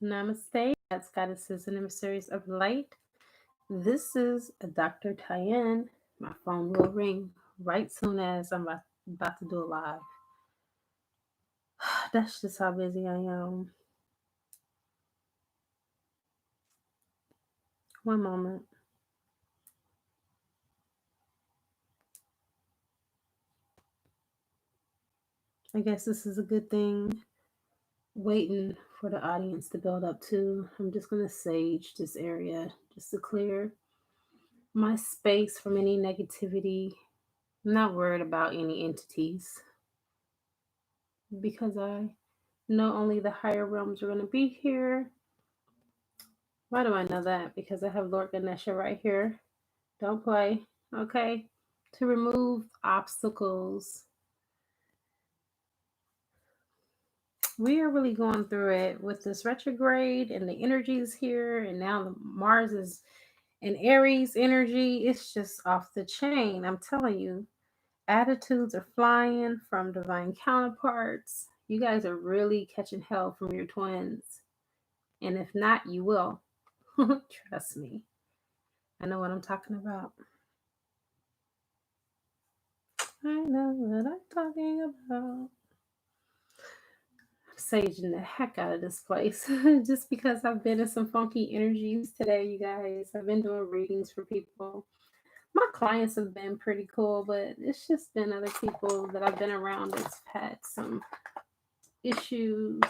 Namaste, that's goddesses and emissaries of light. This is Dr. Tyann. My phone will ring right soon as I'm about to do a live. That's just how busy I am. One moment. I guess this is a good thing. Waiting for the audience to build up too. I'm just going to sage this area just to clear my space from any negativity. I'm not worried about any entities because I know only the higher realms are going to be here. Why do I know that? Because I have Lord Ganesha right here. Don't play, okay? To remove obstacles. We are really going through it with this retrograde and the energies here, and now the Mars is in Aries energy. It's just off the chain. I'm telling you, attitudes are flying from divine counterparts. You guys are really catching hell from your twins. And if not, you will. Trust me. I know what I'm talking about. I know what I'm talking about. Saging the heck out of this place just because I've been in some funky energies today, you guys. I've been doing readings for people. My clients have been pretty cool, but it's just been other people that I've been around that's had some issues.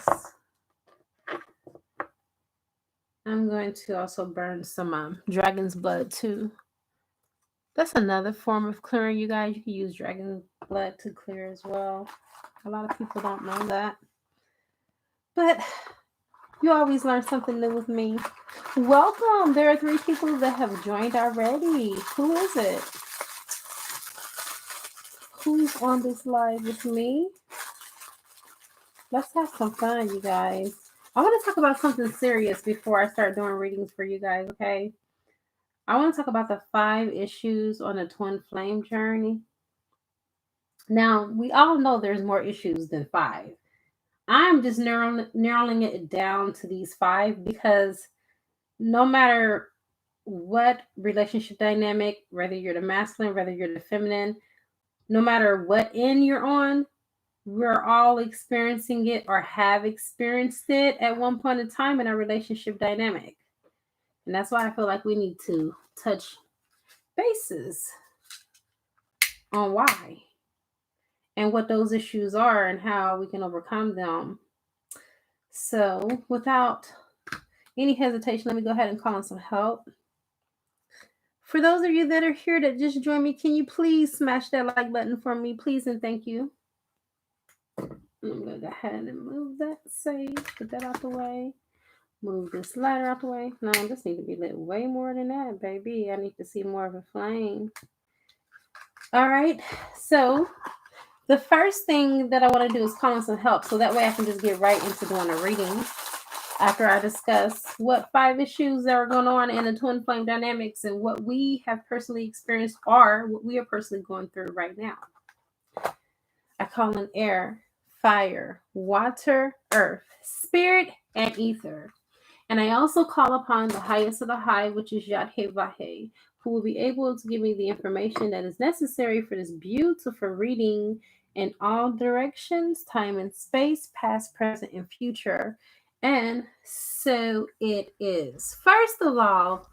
I'm going to also burn some dragon's blood too. That's another form of clearing, you guys. You can use dragon blood to clear as well. A lot of people don't know that. But you always learn something new with me. Welcome. There are 3 people that have joined already. Who is it? Who's on this live with me? Let's have some fun, you guys. I want to talk about something serious before I start doing readings for you guys, okay? I want to talk about the 5 issues on a twin flame journey. Now, we all know there's more issues than 5. I'm just narrowing it down to these 5 because no matter what relationship dynamic, whether you're the masculine, whether you're the feminine, no matter what end you're on, we're all experiencing it or have experienced it at one point in time in our relationship dynamic. And that's why I feel like we need to touch bases on why and what those issues are and how we can overcome them. So, without any hesitation, let me go ahead and call in some help. For those of you that are here that just joined me, can you please smash that like button for me, please, and thank you. I'm going to go ahead and move that sage, put that out the way. Move this lighter out the way. No, this needs to be lit way more than that, baby. I need to see more of a flame. All right. So the first thing that I want to do is call in some help, so that way I can just get right into doing a reading after I discuss what 5 issues that are going on in the twin flame dynamics and what we have personally experienced or what we are personally going through right now. I call in air, fire, water, earth, spirit, and ether. And I also call upon the highest of the high, which is Yadhe Vahe, who will be able to give me the information that is necessary for this beautiful reading in all directions, time and space, past, present, and future. And so it is. First of all,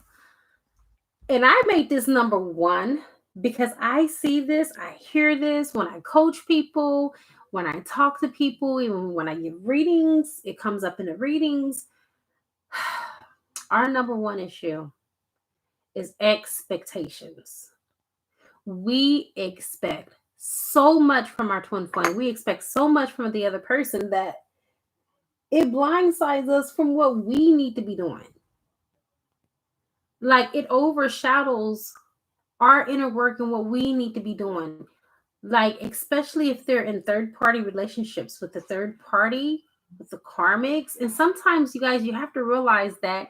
and I make this number 1 because I see this, I hear this when I coach people, when I talk to people, even when I give readings, it comes up in the readings. Our number 1 issue is expectations. We expect so much from our twin flame. We expect so much from the other person that it blindsides us from what we need to be doing. Like it overshadows our inner work and what we need to be doing. Like, especially if they're in third party relationships with the third party, with the karmics. And sometimes, you guys, you have to realize that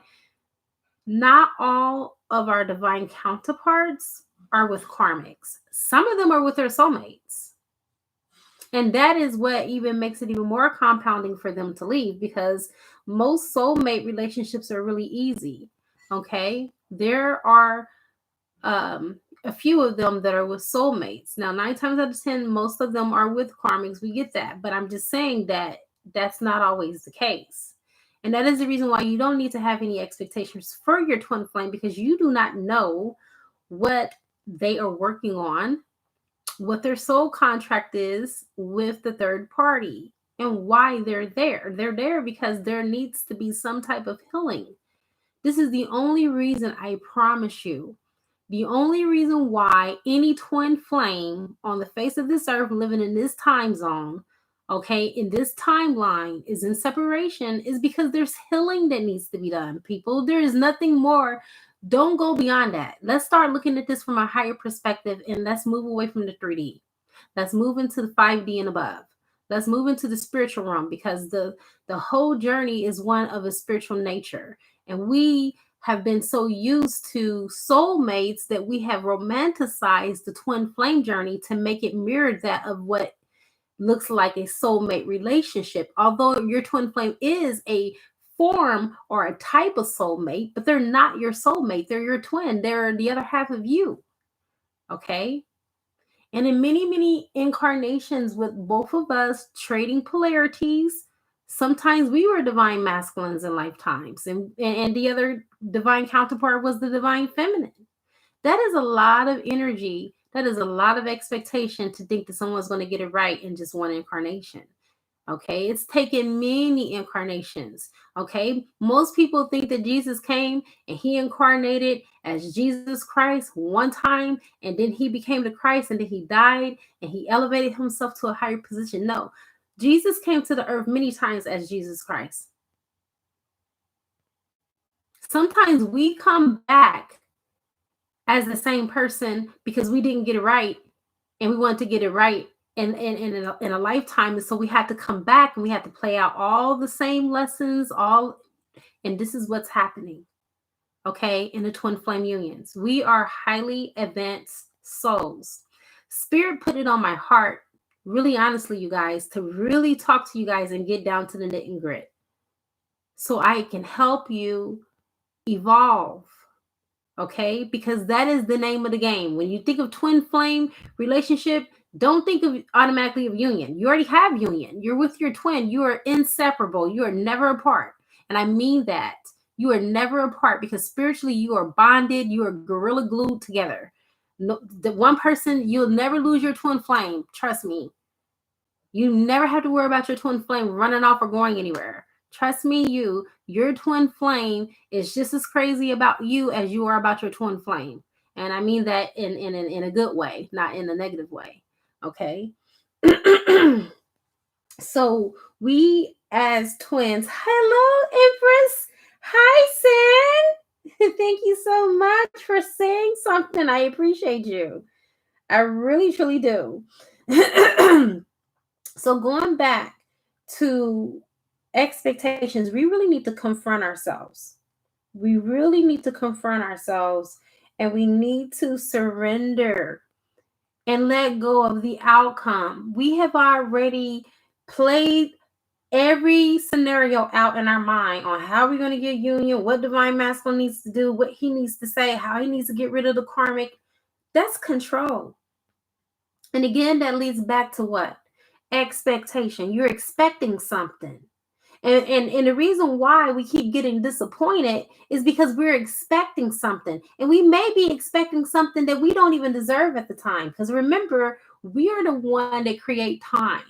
not all of our divine counterparts are with karmics. Some of them are with their soulmates. And that is what even makes it even more compounding for them to leave, because most soulmate relationships are really easy. Okay. There are a few of them that are with soulmates. Now, 9 times out of 10, most of them are with karmics. We get that. But I'm just saying that that's not always the case. And that is the reason why you don't need to have any expectations for your twin flame, because you do not know what they are working on, what their soul contract is with the third party, and why they're there. They're there because there needs to be some type of healing. This is the only reason, I promise you, the only reason why any twin flame on the face of this earth living in this time zone, okay, in this timeline, is in separation is because there's healing that needs to be done, people. There is nothing more. Don't go beyond that. Let's start looking at this from a higher perspective, and let's move away from the 3D. Let's move into the 5D and above. Let's move into the spiritual realm, because the whole journey is one of a spiritual nature. And we have been so used to soulmates that we have romanticized the twin flame journey to make it mirror that of what looks like a soulmate relationship. Although your twin flame is a form or a type of soulmate, but they're not your soulmate. They're your twin. They're the other half of you. Okay. And in many, many incarnations with both of us trading polarities, sometimes we were divine masculines in lifetimes, and the other divine counterpart was the divine feminine. That is a lot of energy. That is a lot of expectation to think that someone's going to get it right in just one incarnation. Okay, it's taken many incarnations. Okay, most people think that Jesus came and he incarnated as Jesus Christ one time, and then he became the Christ, and then he died and he elevated himself to a higher position. No, Jesus came to the earth many times as Jesus Christ. Sometimes we come back as the same person because we didn't get it right, and we want to get it right in a lifetime. And so we had to come back and we had to play out all the same lessons, and this is what's happening. Okay, in the twin flame unions, we are highly advanced souls. Spirit put it on my heart, really honestly, you guys, to really talk to you guys and get down to the knit and grit, so I can help you evolve. Okay, because that is the name of the game. When you think of twin flame relationship, don't think of automatically of union. You already have union. You're with your twin. You are inseparable. You are never apart. And I mean that. You are never apart, because spiritually you are bonded. You are gorilla glued together. No, the one person, you'll never lose your twin flame. Trust me. You never have to worry about your twin flame running off or going anywhere. Trust me, your twin flame is just as crazy about you as you are about your twin flame. And I mean that in a good way, not in a negative way. Okay. So we as twins, hello, Empress. Hi, Sin. Thank you so much for saying something. I appreciate you. I really, truly do. So going back to expectations, we really need to confront ourselves. We really need to confront ourselves, and we need to surrender and let go of the outcome. We have already played every scenario out in our mind on how we're going to get union, what divine masculine needs to do, what he needs to say, how he needs to get rid of the karmic. That's control. And again, that leads back to what? Expectation. You're expecting something. And the reason why we keep getting disappointed is because we're expecting something. And we may be expecting something that we don't even deserve at the time. Because remember, we are the one that create time.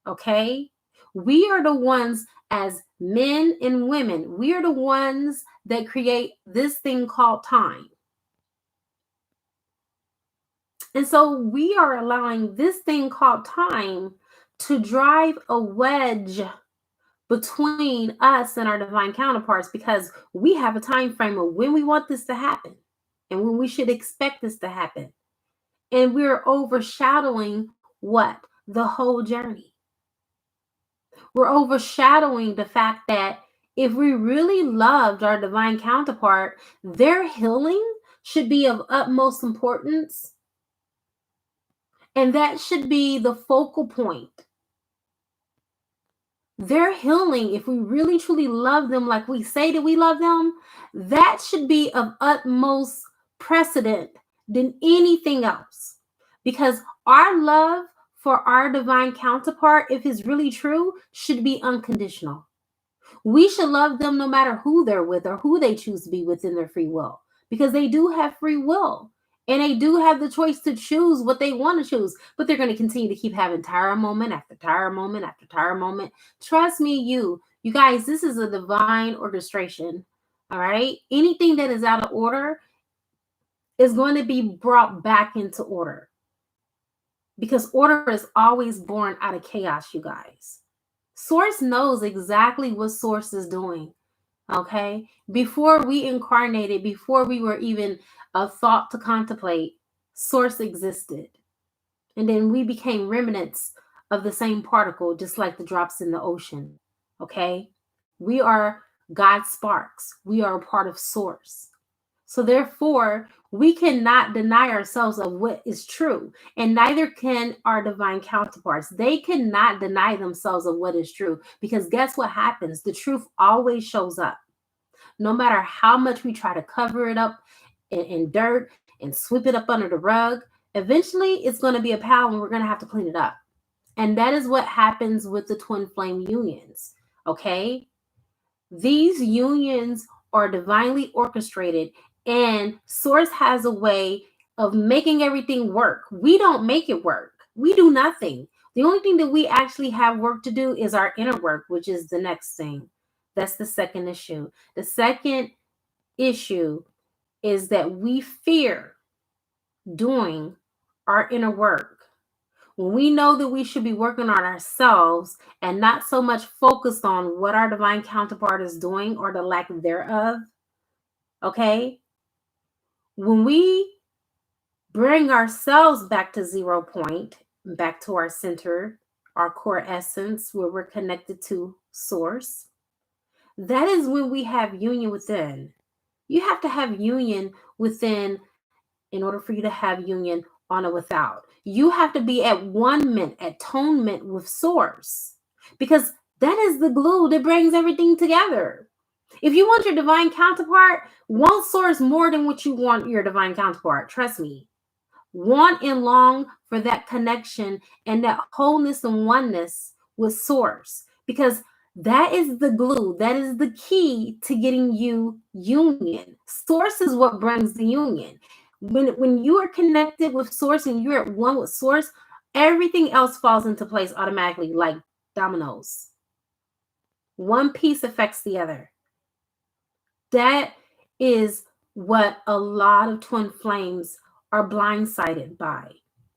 Okay? We are the ones, as men and women, we are the ones that create this thing called time. And so we are allowing this thing called time to drive a wedge between us and our divine counterparts, because we have a time frame of when we want this to happen and when we should expect this to happen. And we're overshadowing what? The whole journey. We're overshadowing the fact that if we really loved our divine counterpart, their healing should be of utmost importance. And that should be the focal point. Their healing, if we really truly love them like we say that we love them, that should be of utmost precedent than anything else. Because our love for our divine counterpart, if it's really true, should be unconditional. We should love them no matter who they're with or who they choose to be within their free will, because they do have free will and they do have the choice to choose what they want to choose, but they're going to continue to keep having tire moment after tire moment after tire moment. Trust me, you guys, this is a divine orchestration. All right. Anything that is out of order is going to be brought back into order, because order is always born out of chaos, you guys. Source knows exactly what Source is doing. Okay. Before we incarnated, before we were even a thought to contemplate, Source existed. And then we became remnants of the same particle, just like the drops in the ocean. Okay. We are God's sparks. We are a part of Source. So therefore, we cannot deny ourselves of what is true, and neither can our divine counterparts. They cannot deny themselves of what is true, because guess what happens? The truth always shows up. No matter how much we try to cover it up in dirt and sweep it up under the rug, eventually it's going to be a pile and we're going to have to clean it up. And that is what happens with the twin flame unions. Okay? These unions are divinely orchestrated, and Source has a way of making everything work. We don't make it work. We do nothing. The only thing that we actually have work to do is our inner work, which is the next thing. That's the second issue. The second issue is that we fear doing our inner work. When we know that we should be working on ourselves and not so much focused on what our divine counterpart is doing or the lack thereof, okay? When we bring ourselves back to 0 point, back to our center, our core essence, where we're connected to Source, that is when we have union within. You have to have union within in order for you to have union on a without. You have to be at one-ment, atonement with Source, because that is the glue that brings everything together. If you want your divine counterpart, want Source more than what you want your divine counterpart. Trust me. Want and long for that connection and that wholeness and oneness with Source, because that is the glue. That is the key to getting you union. Source is what brings the union. When you are connected with Source and you're at one with Source, everything else falls into place automatically, like dominoes. One piece affects the other. That is what a lot of twin flames are blindsided by,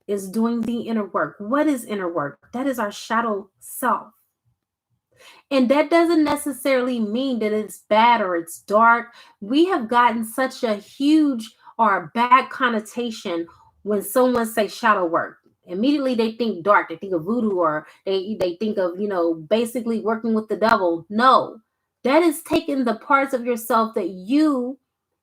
is doing the inner work. What is inner work? That is our shadow self. And that doesn't necessarily mean that it's bad or it's dark. We have gotten such a huge or a bad connotation when someone says shadow work. Immediately they think dark, they think of voodoo, or they think of, basically working with the devil. No, that is taking the parts of yourself that you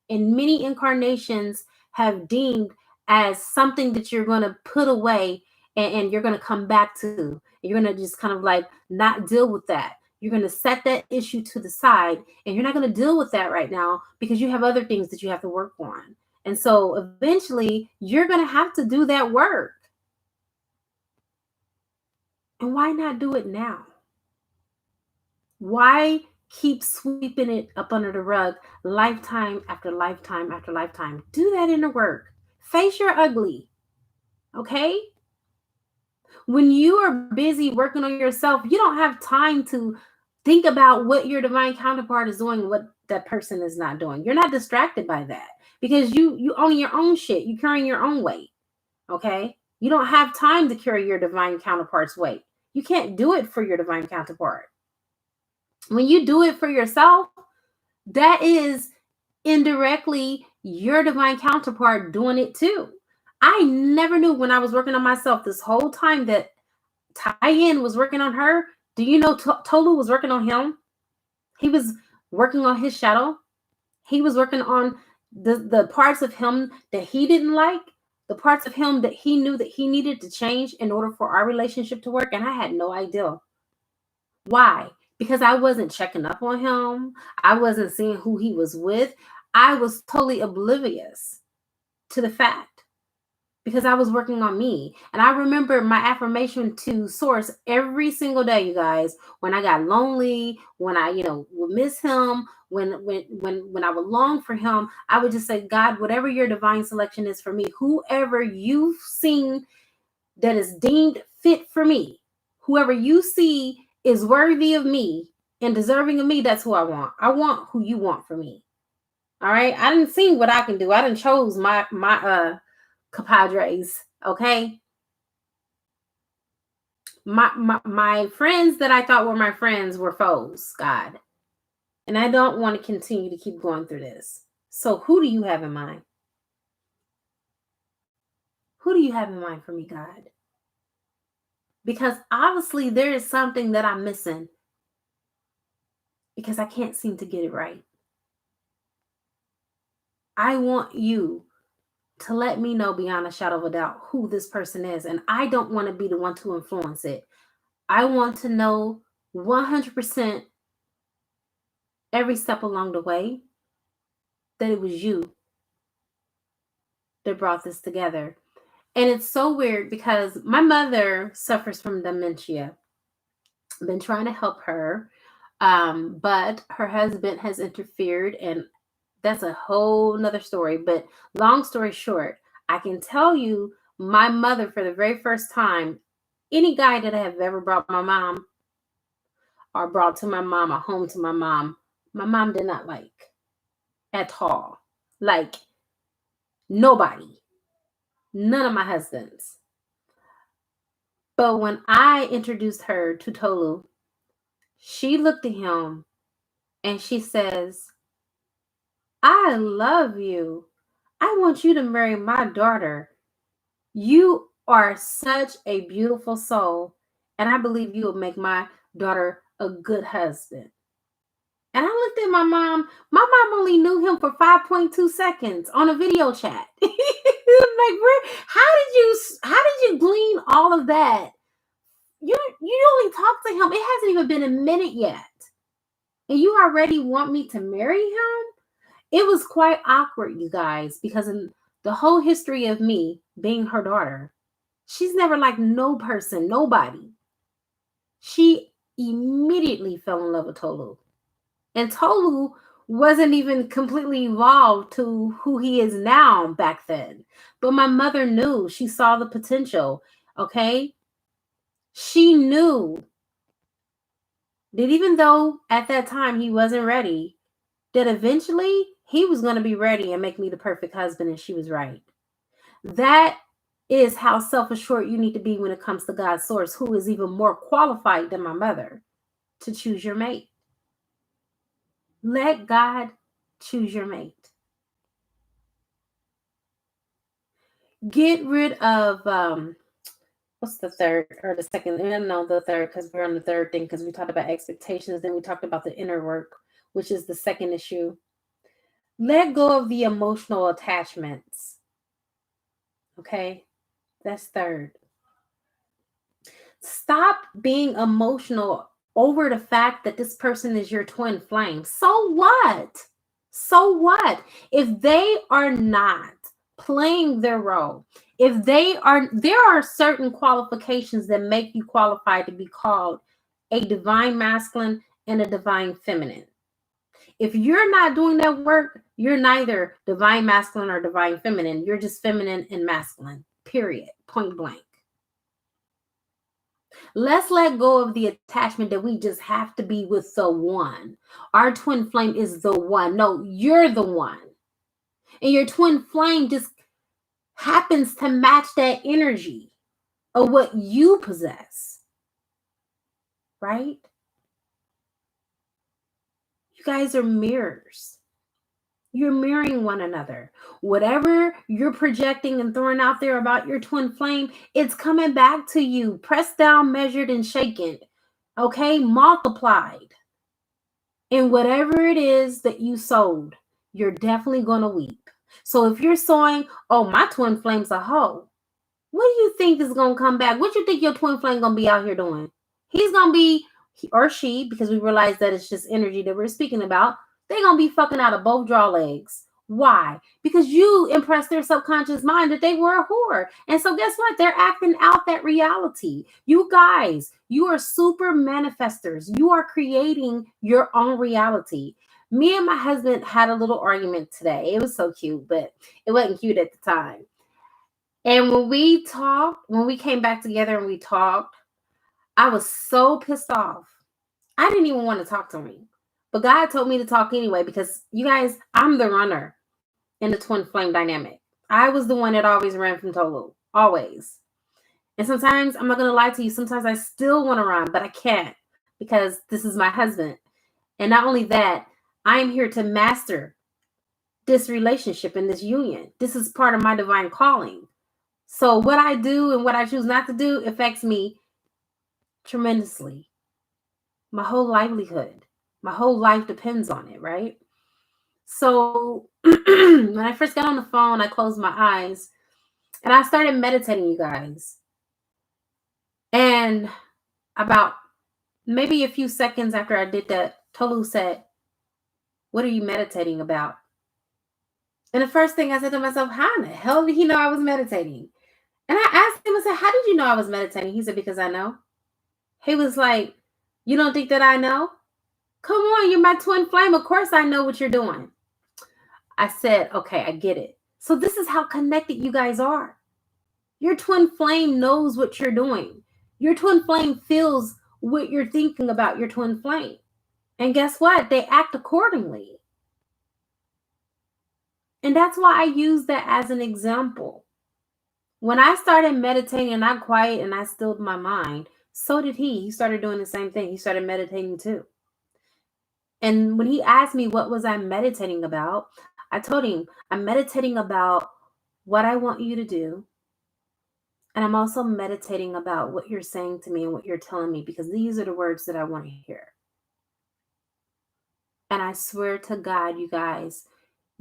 in many incarnations have deemed as something that you're going to put away, and you're going to come back to. You're going to just kind of like not deal with that. You're going to set that issue to the side, and you're not going to deal with that right now because you have other things that you have to work on. And so eventually you're going to have to do that work. And why not do it now? Why keep sweeping it up under the rug lifetime after lifetime after lifetime? Do that inner work. Face your ugly. Okay? When you are busy working on yourself, you don't have time to think about what your divine counterpart is doing, what that person is not doing. You're not distracted by that because you own your own shit. You're carrying your own weight. Okay? You don't have time to carry your divine counterpart's weight. You can't do it for your divine counterpart. When you do it for yourself, that is indirectly your divine counterpart doing it too. I never knew when I was working on myself this whole time that Tai-Yin was working on her. Do you know Tolu was working on him? He was working on his shadow. He was working on the parts of him that he didn't like. the parts of him that he knew that he needed to change in order for our relationship to work. And I had no idea. Why? Because I wasn't checking up on him. I wasn't seeing who he was with. I was totally oblivious to the fact because I was working on me. And I remember my affirmation to Source every single day, you guys, when I got lonely, when I, would miss him, when I would long for him, I would just say, God, whatever your divine selection is for me, whoever you've seen that is deemed fit for me, whoever you see is worthy of me and deserving of me, that's who I want. I want who you want for me. All right. I didn't see what I can do. I didn't chose my compadres. Okay. My friends that I thought were my friends were foes, God. And I don't want to continue to keep going through this. So who do you have in mind? Who do you have in mind for me, God? Because obviously there is something that I'm missing because I can't seem to get it right. I want you to let me know beyond a shadow of a doubt who this person is. And I don't want to be the one to influence it. I want to know 100% every step along the way that it was you that brought this together. And it's so weird because my mother suffers from dementia. I've been trying to help her, but her husband has interfered, and that's a whole nother story. But long story short, I can tell you my mother, for the very first time, any guy that I have ever brought my mom or brought to my mom or home to my mom did not like at all. Like nobody. None of my husbands. But when I introduced her to Tolu, she looked at him and she says, I love you. I want you to marry my daughter. You are such a beautiful soul, and I believe you will make my daughter a good husband. And I looked at my mom. My mom only knew him for 5.2 seconds on a video chat. Like, how did you glean all of that? You only talked to him. It hasn't even been a minute yet. And you already want me to marry him? It was quite awkward, you guys, because in the whole history of me being her daughter, she's never liked no person, nobody. She immediately fell in love with Tolu. And Tolu wasn't even completely evolved to who he is now back then. But my mother knew. She saw the potential, okay? She knew that even though at that time he wasn't ready, that eventually he was going to be ready and make me the perfect husband, and she was right. That is how self-assured you need to be when it comes to God's source, who is even more qualified than my mother to choose your mate. Let God choose your mate. Get rid of, what's the third or the second? No, the third, because we're on the third thing, because we talked about expectations, then we talked about the inner work, which is the second issue. Let go of the emotional attachments. Okay, that's third. Stop being emotional over the fact that this person is your twin flame. So what? So what? If they are not playing their role, if there are certain qualifications that make you qualified to be called a divine masculine and a divine feminine. If you're not doing that work, you're neither divine masculine or divine feminine. You're just feminine and masculine, period, point blank. Let's let go of the attachment that we just have to be with the one. Our twin flame is the one. No, you're the one. And your twin flame just happens to match that energy of what you possess. Right? You guys are mirrors. You're mirroring one another. Whatever you're projecting and throwing out there about your twin flame, it's coming back to you, pressed down, measured, and shaken. Okay? Multiplied. And whatever it is that you sowed, you're definitely going to weep. So if you're sowing, oh, my twin flame's a hoe, what do you think is going to come back? What do you think your twin flame going to be out here doing? He's going to be, or she, because we realize that it's just energy that we're speaking about, they're going to be fucking out of both draw legs. Why? Because you impressed their subconscious mind that they were a whore. And so guess what? They're acting out that reality. You guys, you are super manifestors. You are creating your own reality. Me and my husband had a little argument today. It was so cute, but it wasn't cute at the time. And when we talked, when we came back together and we talked, I was so pissed off. I didn't even want to talk to him. But God told me to talk anyway because, you guys, I'm the runner in the twin flame dynamic. I was the one that always ran from Tolu. Always. And sometimes, I'm not going to lie to you, sometimes I still want to run, but I can't because this is my husband. And not only that, I am here to master this relationship and this union. This is part of my divine calling. So what I do and what I choose not to do affects me tremendously. My whole livelihood, my whole life depends on it, right? So when I first got on the phone, I closed my eyes and I started meditating, you guys. And about maybe a few seconds after I did that, Tolu said, "What are you meditating about?" And the first thing I said to myself, how in the hell did he know I was meditating? And I asked him, I said, how did you know I was meditating? He said, because I know. He was like, you don't think that I know? Come on, you're my twin flame. Of course I know what you're doing. I said, okay, I get it. So this is how connected you guys are. Your twin flame knows what you're doing. Your twin flame feels what you're thinking about your twin flame. And guess what? They act accordingly. And that's why I use that as an example. When I started meditating and I quiet and I stilled my mind, so did he. He started doing the same thing. He started meditating too. And when he asked me what was I meditating about, I told him I'm meditating about what I want you to do. And I'm also meditating about what you're saying to me and what you're telling me because these are the words that I want to hear. And I swear to God, you guys,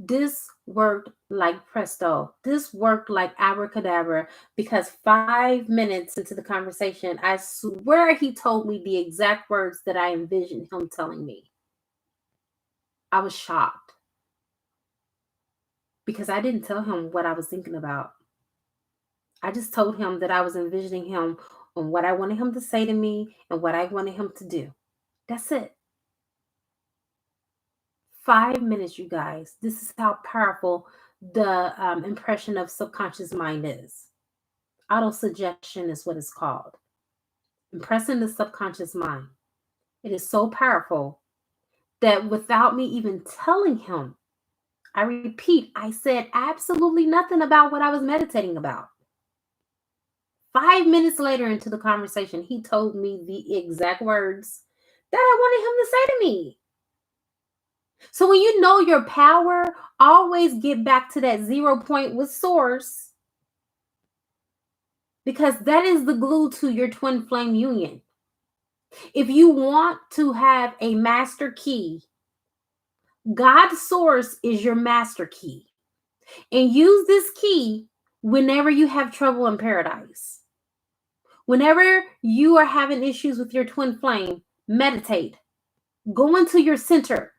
this worked like presto. This worked like abracadabra because 5 minutes into the conversation, I swear he told me the exact words that I envisioned him telling me. I was shocked because I didn't tell him what I was thinking about. I just told him that I was envisioning him on what I wanted him to say to me and what I wanted him to do. That's it. 5 minutes, you guys. This is how powerful the impression of subconscious mind is. Autosuggestion is what it's called. Impressing the subconscious mind. It is so powerful that without me even telling him, I repeat, I said absolutely nothing about what I was meditating about. 5 minutes later into the conversation, he told me the exact words that I wanted him to say to me. So when you know your power, always get back to that 0 point with source because that is the glue to your twin flame union. If you want to have a master key, God's source is your master key. And use this key whenever you have trouble in paradise. Whenever you are having issues with your twin flame, meditate. Go into your center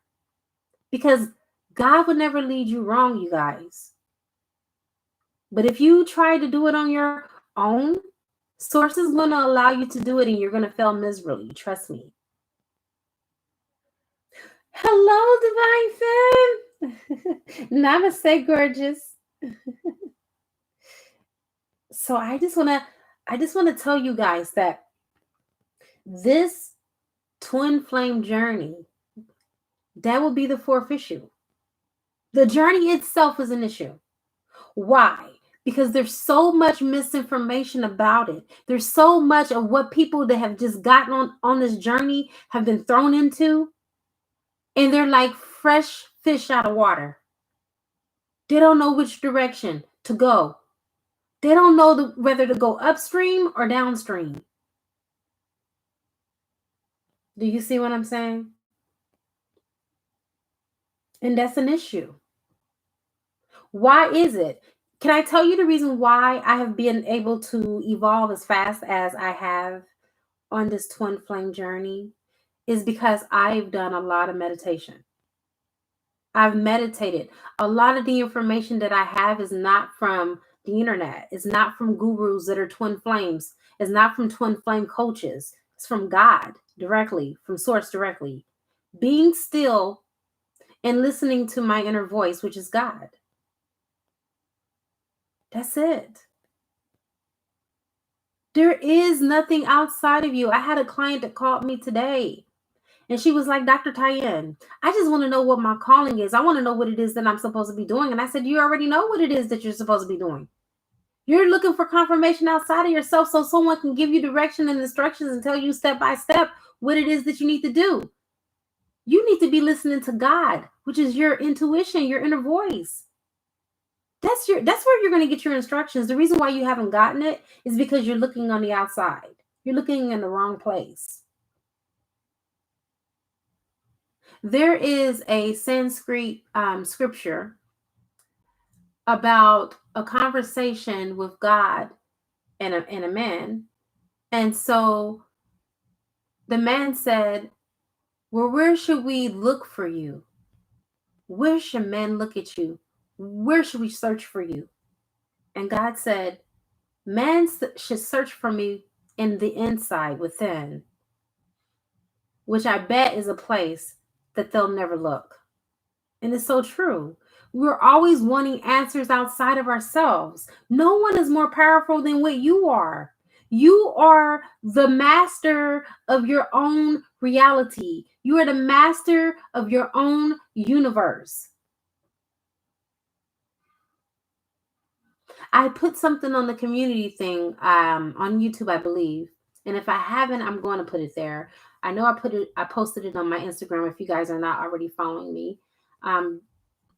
because God would never lead you wrong, you guys. But if you try to do it on your own, source is going to allow you to do it and you're going to fail miserably. Trust me. Hello, Divine Femme. Namaste, gorgeous. So I just want to tell you guys that this twin flame journey, that will be the fourth issue. The journey itself is an issue. Why? Because there's so much misinformation about it. There's so much of what people that have just gotten on this journey have been thrown into, and they're like fresh fish out of water. They don't know which direction to go. They don't know whether to go upstream or downstream. Do you see what I'm saying? And that's an issue. Why is it? Can I tell you the reason why I have been able to evolve as fast as I have on this twin flame journey? Is because I've done a lot of meditation. I've meditated. A lot of the information that I have is not from the internet. It's not from gurus that are twin flames. It's not from twin flame coaches. It's from God directly, from source directly. Being still and listening to my inner voice, which is God. That's it. There is nothing outside of you. I had a client that called me today. And she was like, Dr. Tyann, I just want to know what my calling is. I want to know what it is that I'm supposed to be doing. And I said, you already know what it is that you're supposed to be doing. You're looking for confirmation outside of yourself so someone can give you direction and instructions and tell you step by step what it is that you need to do. You need to be listening to God, which is your intuition, your inner voice. That's where you're going to get your instructions. The reason why you haven't gotten it is because you're looking on the outside. You're looking in the wrong place. There is a Sanskrit scripture about a conversation with God and a man. And so the man said, well, where should we look for you? Where should men look at you? Where should we search for you? And God said, man should search for me in the inside within, which I bet is a place that they'll never look. And it's so true. We're always wanting answers outside of ourselves. No one is more powerful than what you are. You are the master of your own reality. You are the master of your own universe. I put something on the community thing on YouTube, I believe. And if I haven't, I'm going to put it there. I know I posted it on my Instagram if you guys are not already following me. On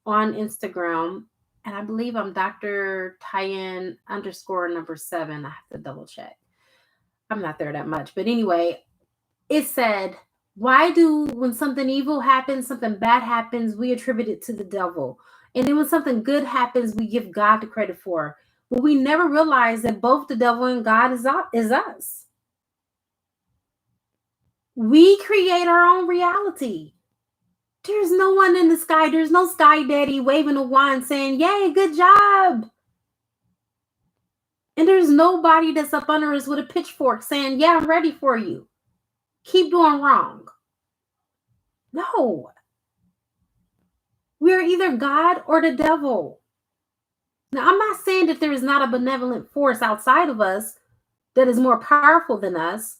Instagram, and I believe I'm Dr. Tyann _7. I have to double check. I'm not there that much. But anyway, it said, why do when something evil happens, something bad happens, we attribute it to the devil? And then when something good happens, we give God the credit for. But we never realize that both the devil and God is us. We create our own reality. There's no one in the sky. There's no sky daddy waving a wand saying, yay, good job. And there's nobody that's up under us with a pitchfork saying, yeah, I'm ready for you. Keep doing wrong. No. We're either God or the devil. Now, I'm not saying that there is not a benevolent force outside of us that is more powerful than us.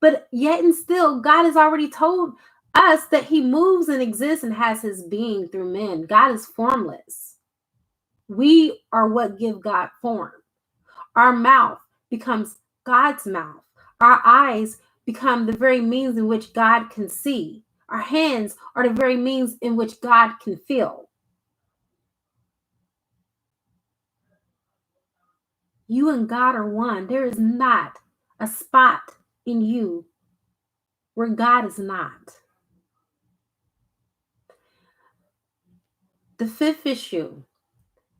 But yet and still, God has already told us that he moves and exists and has his being through men. God is formless. We are what give God form. Our mouth becomes God's mouth. Our eyes become the very means in which God can see. Our hands are the very means in which God can feel. You and God are one. There is not a spot in you where God is not. The fifth issue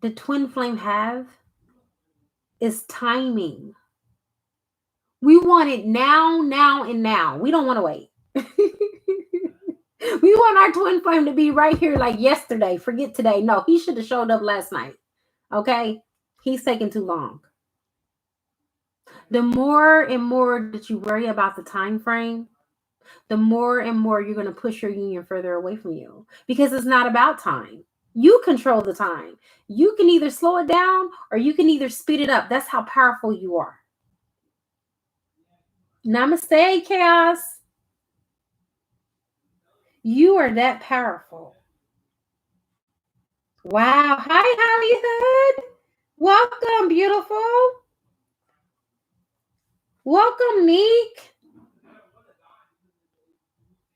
the twin flame have is timing. We want it now, and now. We don't want to wait. We want our twin flame to be right here like yesterday. Forget today. No, he should have showed up last night. Okay? He's taking too long. The more and more that you worry about the time frame, the more and more you're going to push your union further away from you because it's not about time. You control the time. You can either slow it down or you can either speed it up. That's how powerful you are. Namaste, chaos. You are that powerful. Wow. Hi, Hollywood. Welcome, beautiful. Welcome, Neek.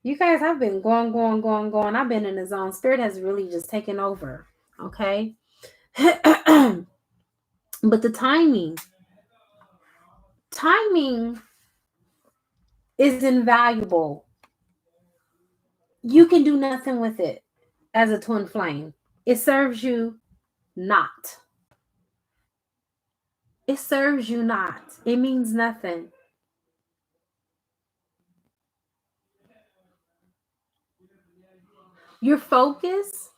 You guys, I've been going. I've been in the zone. Spirit has really just taken over. Okay. But the timing is invaluable. You can do nothing with it as a twin flame. It serves you not. It serves you not. It means nothing. Your focus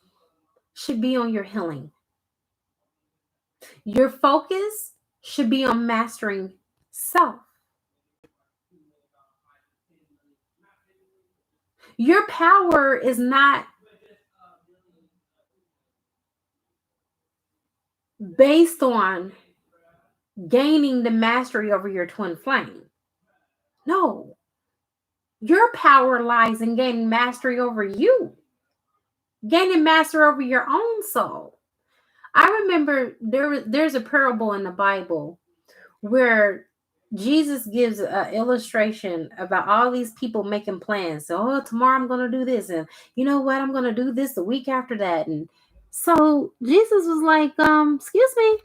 should be on your healing. Your focus should be on mastering self. Your power is not based on gaining the mastery over your twin flame. No. Your power lies in gaining mastery over you, gaining mastery over your own soul. I remember there's a parable in the Bible where Jesus gives an illustration about all these people making plans. So, oh, tomorrow I'm going to do this. And you know what? I'm going to do this the week after that. And so Jesus was like, excuse me,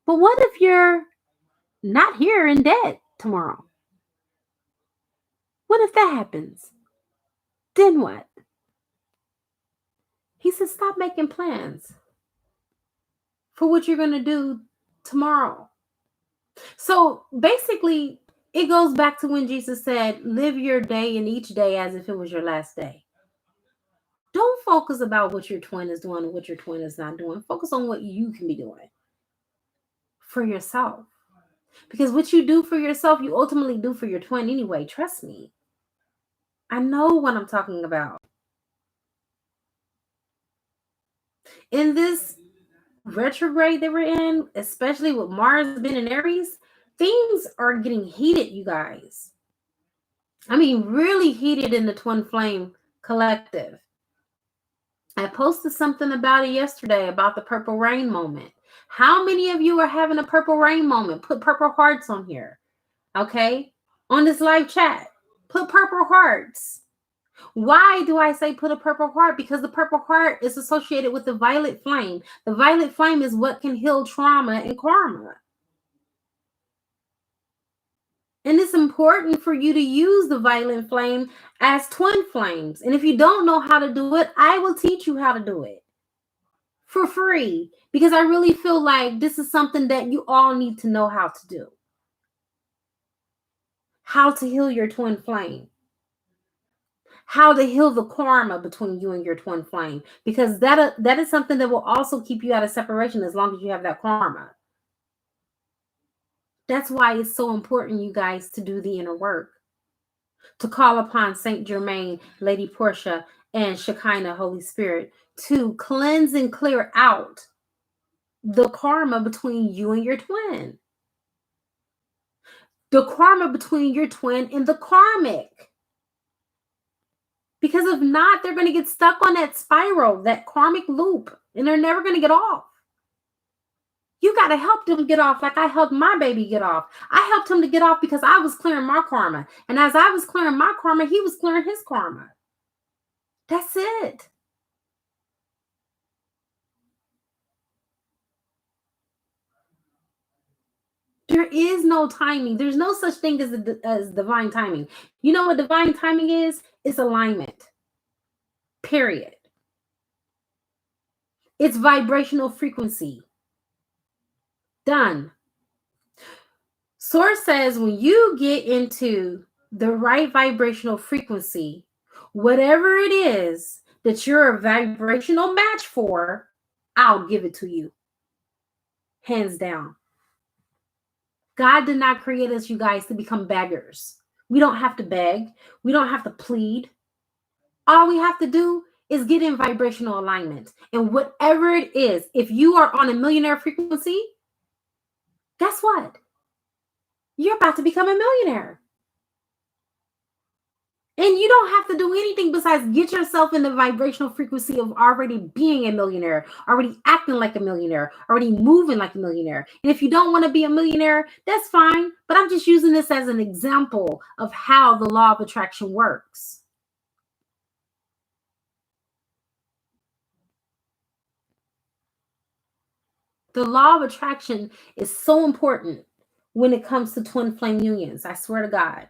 but what if you're not here and dead tomorrow? What if that happens? Then what? He said, stop making plans for what you're going to do tomorrow. So basically, it goes back to when Jesus said, live your day and each day as if it was your last day. Don't focus about what your twin is doing and what your twin is not doing. Focus on what you can be doing for yourself. Because what you do for yourself, you ultimately do for your twin anyway. Trust me. I know what I'm talking about. In this retrograde that we're in, especially with Mars being in Aries, things are getting heated, you guys. I mean, really heated in the twin flame collective. I posted something about it yesterday about the purple rain moment. How many of you are having a purple rain moment? Put purple hearts on here. Okay? On this live chat. Put purple hearts. Why do I say put a purple heart? Because the purple heart is associated with the violet flame. The violet flame is what can heal trauma and karma. And it's important for you to use the violet flame as twin flames. And if you don't know how to do it, I will teach you how to do it for free, because I really feel like this is something that you all need to know how to do. How to heal your twin flame. How to heal the karma between you and your twin flame, because that is something that will also keep you out of separation as long as you have that karma. That's why it's so important, you guys, to do the inner work, to call upon Saint Germain, Lady Portia, and Shekinah, Holy Spirit, to cleanse and clear out the karma between you and your twin. The karma between your twin and the karmic. Because if not, they're going to get stuck on that spiral, that karmic loop, and they're never going to get off. You got to help them get off like I helped my baby get off. I helped him to get off because I was clearing my karma. And as I was clearing my karma, he was clearing his karma. That's it. There is no timing. There's no such thing as divine timing. You know what divine timing is? It's alignment. Period. It's vibrational frequency. Done. Source says when you get into the right vibrational frequency, whatever it is that you're a vibrational match for, I'll give it to you. Hands down. God did not create us, you guys, to become beggars. We don't have to beg. We don't have to plead. All we have to do is get in vibrational alignment. And whatever it is, if you are on a millionaire frequency, guess what? You're about to become a millionaire. And you don't have to do anything besides get yourself in the vibrational frequency of already being a millionaire, already acting like a millionaire, already moving like a millionaire. And if you don't want to be a millionaire, that's fine. But I'm just using this as an example of how the law of attraction works. The law of attraction is so important when it comes to twin flame unions. I swear to God.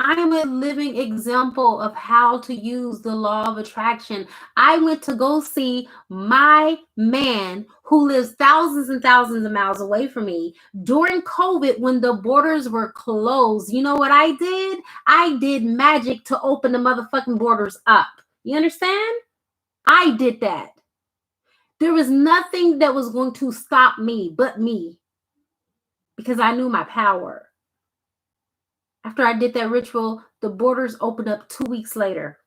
I am a living example of how to use the law of attraction. I went to go see my man who lives thousands and thousands of miles away from me during COVID when the borders were closed. You know what I did? I did magic to open the motherfucking borders up. You understand? I did that. There was nothing that was going to stop me but me because I knew my power. After I did that ritual, the borders opened up 2 weeks later.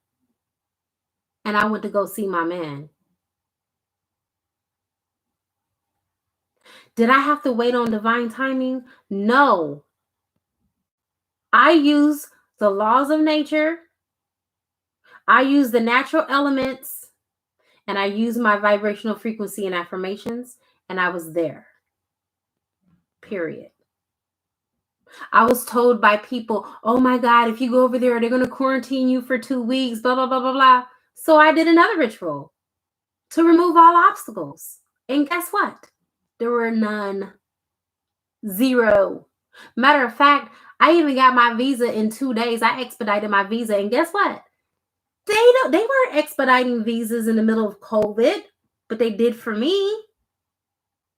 And I went to go see my man. Did I have to wait on divine timing? No. I use the laws of nature. I use the natural elements. And I use my vibrational frequency and affirmations. And I was there. Period. I was told by people, oh my God, if you go over there, they're going to quarantine you for 2 weeks, blah, blah, blah, blah, blah. So I did another ritual to remove all obstacles. And guess what? There were none. Zero. Matter of fact, I even got my visa in 2 days. I expedited my visa. And guess what? They weren't expediting visas in the middle of COVID, but they did for me.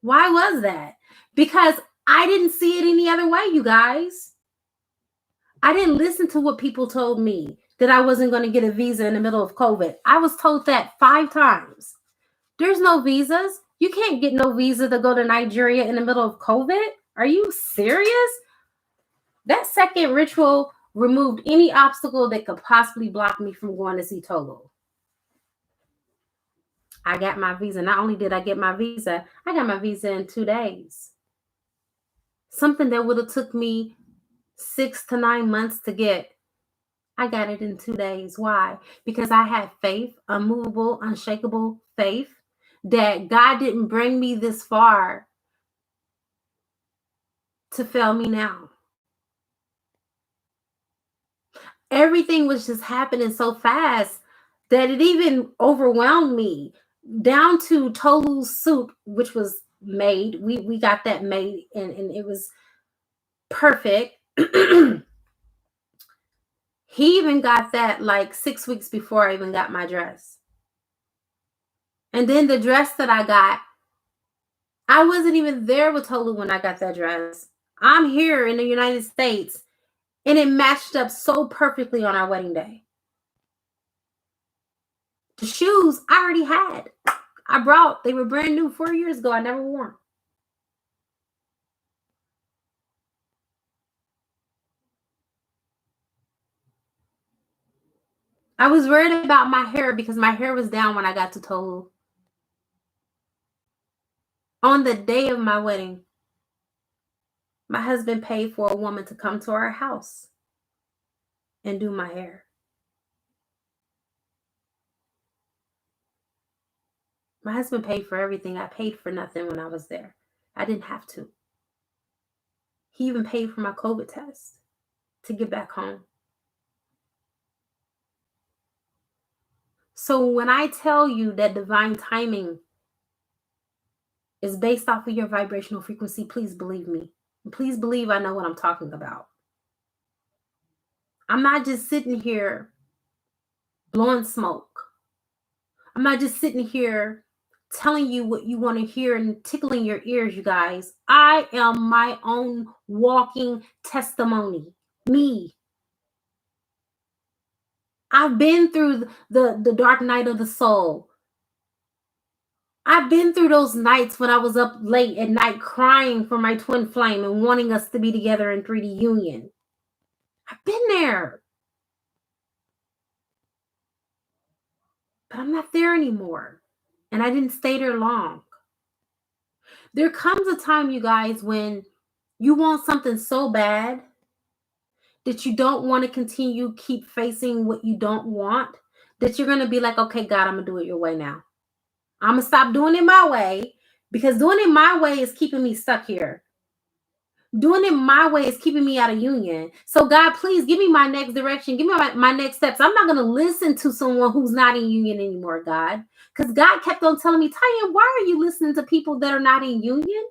Why was that? Because I didn't see it any other way, you guys. I didn't listen to what people told me that I wasn't going to get a visa in the middle of COVID. I was told that 5 times. There's no visas. You can't get no visa to go to Nigeria in the middle of COVID. Are you serious? That second ritual removed any obstacle that could possibly block me from going to see Togo. I got my visa. Not only did I get my visa, I got my visa in 2 days. Something that would have took me 6 to 9 months to get, I got it in 2 days. Why? Because I had faith, unmovable, unshakable faith that God didn't bring me this far to fail me now. Everything was just happening so fast that it even overwhelmed me, down to Tolu's soup, which was made. We got that made and it was perfect. He even got that like 6 weeks before I even got my dress. And then the dress that I got, I wasn't even there with Tolu when I got that dress. I'm here in the United States, and it matched up so perfectly on our wedding day. The shoes I already had. They were brand new 4 years ago. I never wore them. I was worried about my hair because my hair was down when I got to Tolu. On the day of my wedding, my husband paid for a woman to come to our house and do my hair. My husband paid for everything. I paid for nothing when I was there. I didn't have to. He even paid for my COVID test to get back home. So when I tell you that divine timing is based off of your vibrational frequency, please believe me. Please believe I know what I'm talking about. I'm not just sitting here blowing smoke. I'm not just sitting here telling you what you want to hear and tickling your ears, you guys. I am my own walking testimony. Me. I've been through the dark night of the soul. I've been through those nights when I was up late at night crying for my twin flame and wanting us to be together in 3D union. I've been there. But I'm not there anymore. And I didn't stay there long. There comes a time, you guys, when you want something so bad that you don't want to continue keep facing what you don't want, that you're going to be like, okay, God, I'm going to do it your way now. I'm going to stop doing it my way, because doing it my way is keeping me stuck here. Doing it my way is keeping me out of union. So God, please give me my next direction. Give me my next steps. I'm not going to listen to someone who's not in union anymore, God. Because God kept on telling me, Tanya, why are you listening to people that are not in union?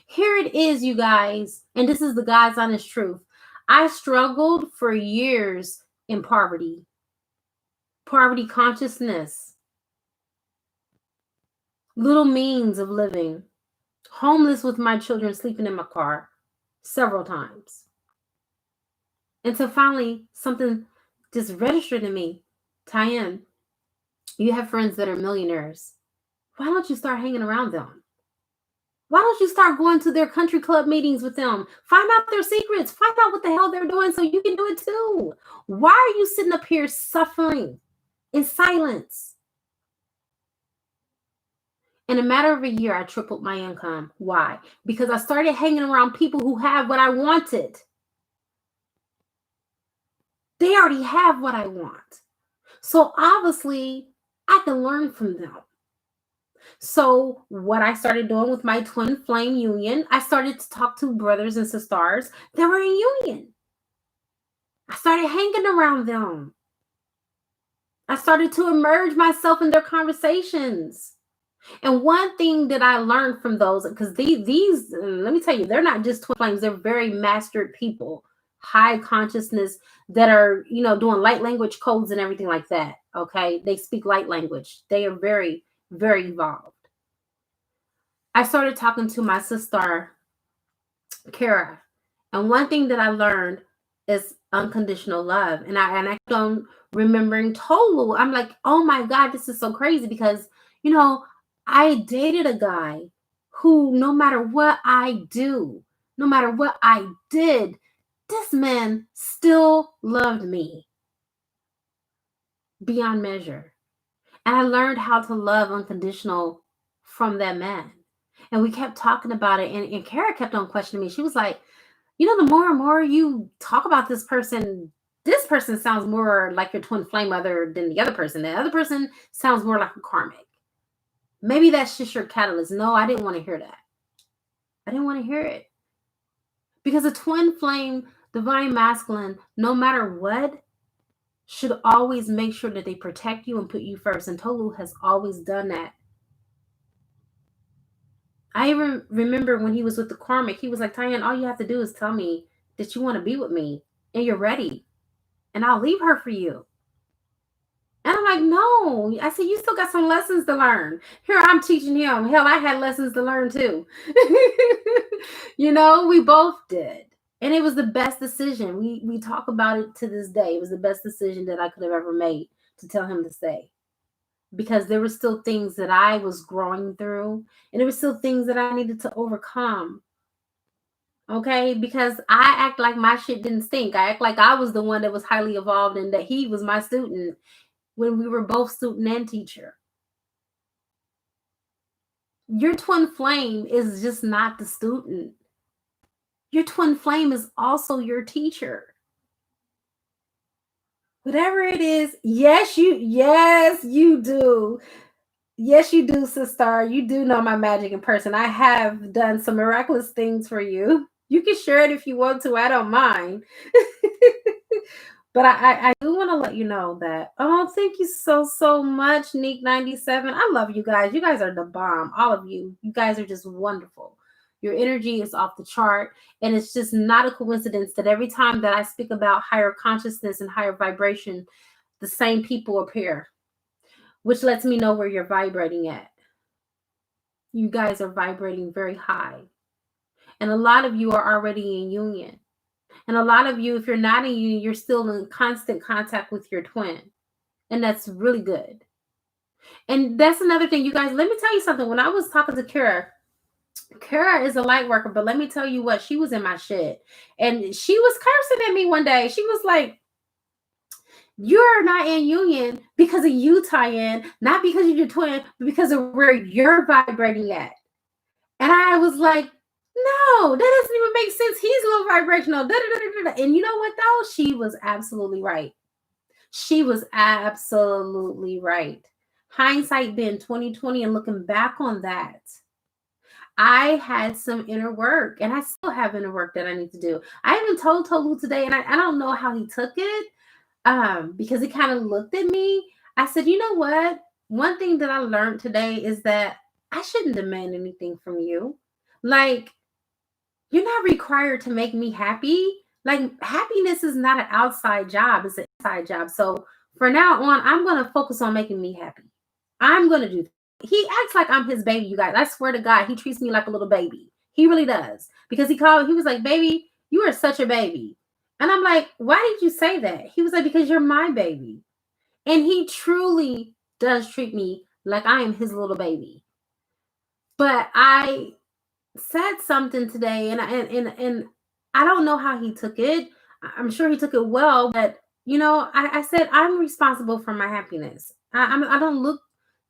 Here it is, you guys. And this is the God's honest truth. I struggled for years in poverty consciousness, little means of living, homeless with my children sleeping in my car several times. Until finally something just registered in me. Tyann, you have friends that are millionaires. Why don't you start hanging around them? Why don't you start going to their country club meetings with them? Find out their secrets. Find out what the hell they're doing so you can do it too. Why are you sitting up here suffering in silence? In a matter of a year, I tripled my income. Why? Because I started hanging around people who have what I wanted. They already have what I want. So obviously, I can learn from them. So what I started doing with my twin flame union, I started to talk to brothers and sisters that were in union. I started hanging around them. I started to immerse myself in their conversations. And one thing that I learned from those, because these, let me tell you, they're not just twin flames, they're very mastered people, high consciousness that are, doing light language codes and everything like that. Okay. They speak light language. They are very, very evolved. I started talking to my sister, Kara. And one thing that I learned is unconditional love. And I kept on remembering Tolu. I'm like, oh my God, this is so crazy because, I dated a guy who, no matter what I do, no matter what I did, this man still loved me beyond measure. And I learned how to love unconditional from that man. And we kept talking about it. And Kara kept on questioning me. She was like, the more and more you talk about this person sounds more like your twin flame other than the other person. The other person sounds more like a karmic. Maybe that's just your catalyst. No, I didn't want to hear that. I didn't want to hear it. Because a twin flame, divine masculine, no matter what, should always make sure that they protect you and put you first. And Tolu has always done that. I even remember when he was with the karmic, he was like, Tyann, all you have to do is tell me that you want to be with me and you're ready. And I'll leave her for you. And I'm like, no. I said, you still got some lessons to learn. Here I'm teaching him. Hell, I had lessons to learn too. We both did. And it was the best decision. We talk about it to this day. It was the best decision that I could have ever made to tell him to stay. Because there were still things that I was growing through. And there were still things that I needed to overcome. Okay, because I act like my shit didn't stink. I act like I was the one that was highly evolved and that he was my student when we were both student and teacher. Your twin flame is just not the student. Your twin flame is also your teacher. Whatever it is, yes, you do. Yes, you do, sister. You do know my magic in person. I have done some miraculous things for you. You can share it if you want to. I don't mind. But I do want to let you know that, thank you so much, Neek97. I love you guys. You guys are the bomb. All of you. You guys are just wonderful. Your energy is off the chart. And it's just not a coincidence that every time that I speak about higher consciousness and higher vibration, the same people appear, which lets me know where you're vibrating at. You guys are vibrating very high. And a lot of you are already in union. And a lot of you, if you're not in union, you're still in constant contact with your twin. And that's really good. And that's another thing, you guys, let me tell you something. When I was talking to Kara is a light worker, but let me tell you what, she was in my shit. And she was cursing at me one day. She was like, you're not in union because of you, Tyann, not because of your twin, but because of where you're vibrating at. And I was like, no, that doesn't even make sense. He's low vibrational. And you know what, though? She was absolutely right. She was absolutely right. Hindsight being 2020 and looking back on that, I had some inner work, and I still have inner work that I need to do. I even told Tolu today, and I don't know how he took it, because he kind of looked at me. I said, you know what? One thing that I learned today is that I shouldn't demand anything from you. Like, you're not required to make me happy. Like, happiness is not an outside job, it's an inside job. So for now on, I'm going to focus on making me happy. I'm going to do that. He acts like I'm his baby, you guys. I swear to God, he treats me like a little baby. He really does. Because he was like, baby, you are such a baby. And I'm like, why did you say that? He was like, because you're my baby. And he truly does treat me like I am his little baby. But I said something today, and I don't know how he took it. I'm sure he took it well, but I said I'm responsible for my happiness. I don't look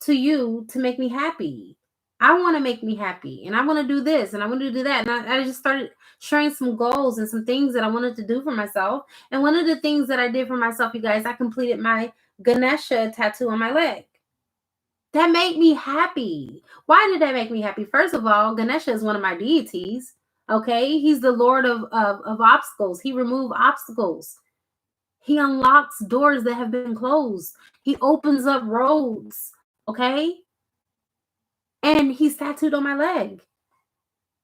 to you to make me happy. I want to make me happy, and I want to do this, and I want to do that. And I just started sharing some goals and some things that I wanted to do for myself. And one of the things that I did for myself, you guys, I completed my Ganesha tattoo on my leg. That made me happy. Why did that make me happy? First of all, Ganesha is one of my deities. Okay, he's the lord of obstacles. He removes obstacles. He unlocks doors that have been closed. He opens up roads. Okay, and he's tattooed on my leg,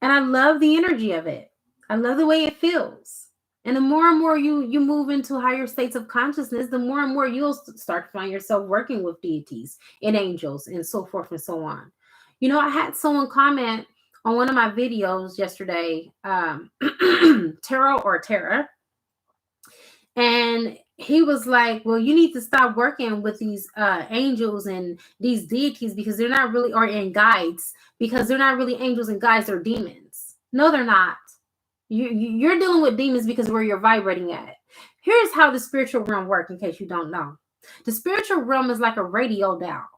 and I love the energy of it. I love the way it feels. And the more and more you move into higher states of consciousness, the more and more you'll start to find yourself working with deities and angels and so forth and so on. I had someone comment on one of my videos yesterday, Tarot or Tara, and he was like, well, you need to stop working with these angels and these deities because they're not really, or in guides, because they're not really angels and guides, they're demons. No, they're not. You're dealing with demons because where you're vibrating at. Here's how the spiritual realm works, in case you don't know. The spiritual realm is like a radio dial.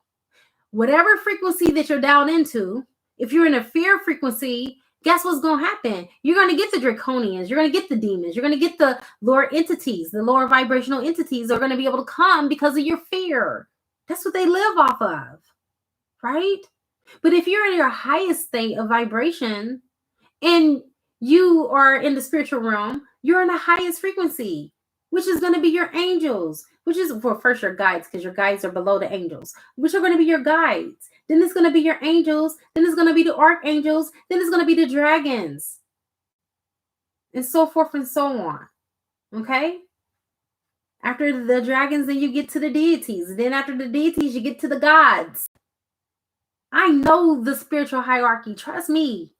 Whatever frequency that you're dialed into, if you're in a fear frequency, guess what's going to happen? You're going to get the draconians. You're going to get the demons. You're going to get the lower entities. The lower vibrational entities are going to be able to come because of your fear. That's what they live off of, right? But if you're in your highest state of vibration and you are in the spiritual realm, you're in the highest frequency, which is going to be your angels, which is, well, first your guides, because your guides are below the angels, which are going to be your guides. Then it's going to be your angels. Then it's going to be the archangels. Then it's going to be the dragons, and so forth and so on. Okay? After the dragons, then you get to the deities. Then after the deities, you get to the gods. I know the spiritual hierarchy. Trust me.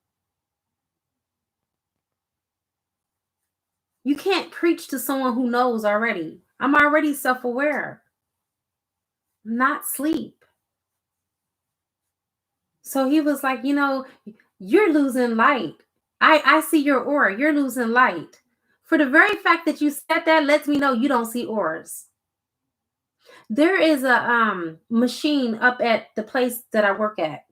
You can't preach to someone who knows already. I'm already self-aware. Not sleep. So he was like, you're losing light. I see your aura. You're losing light. For the very fact that you said that lets me know you don't see auras. There is a machine up at the place that I work at,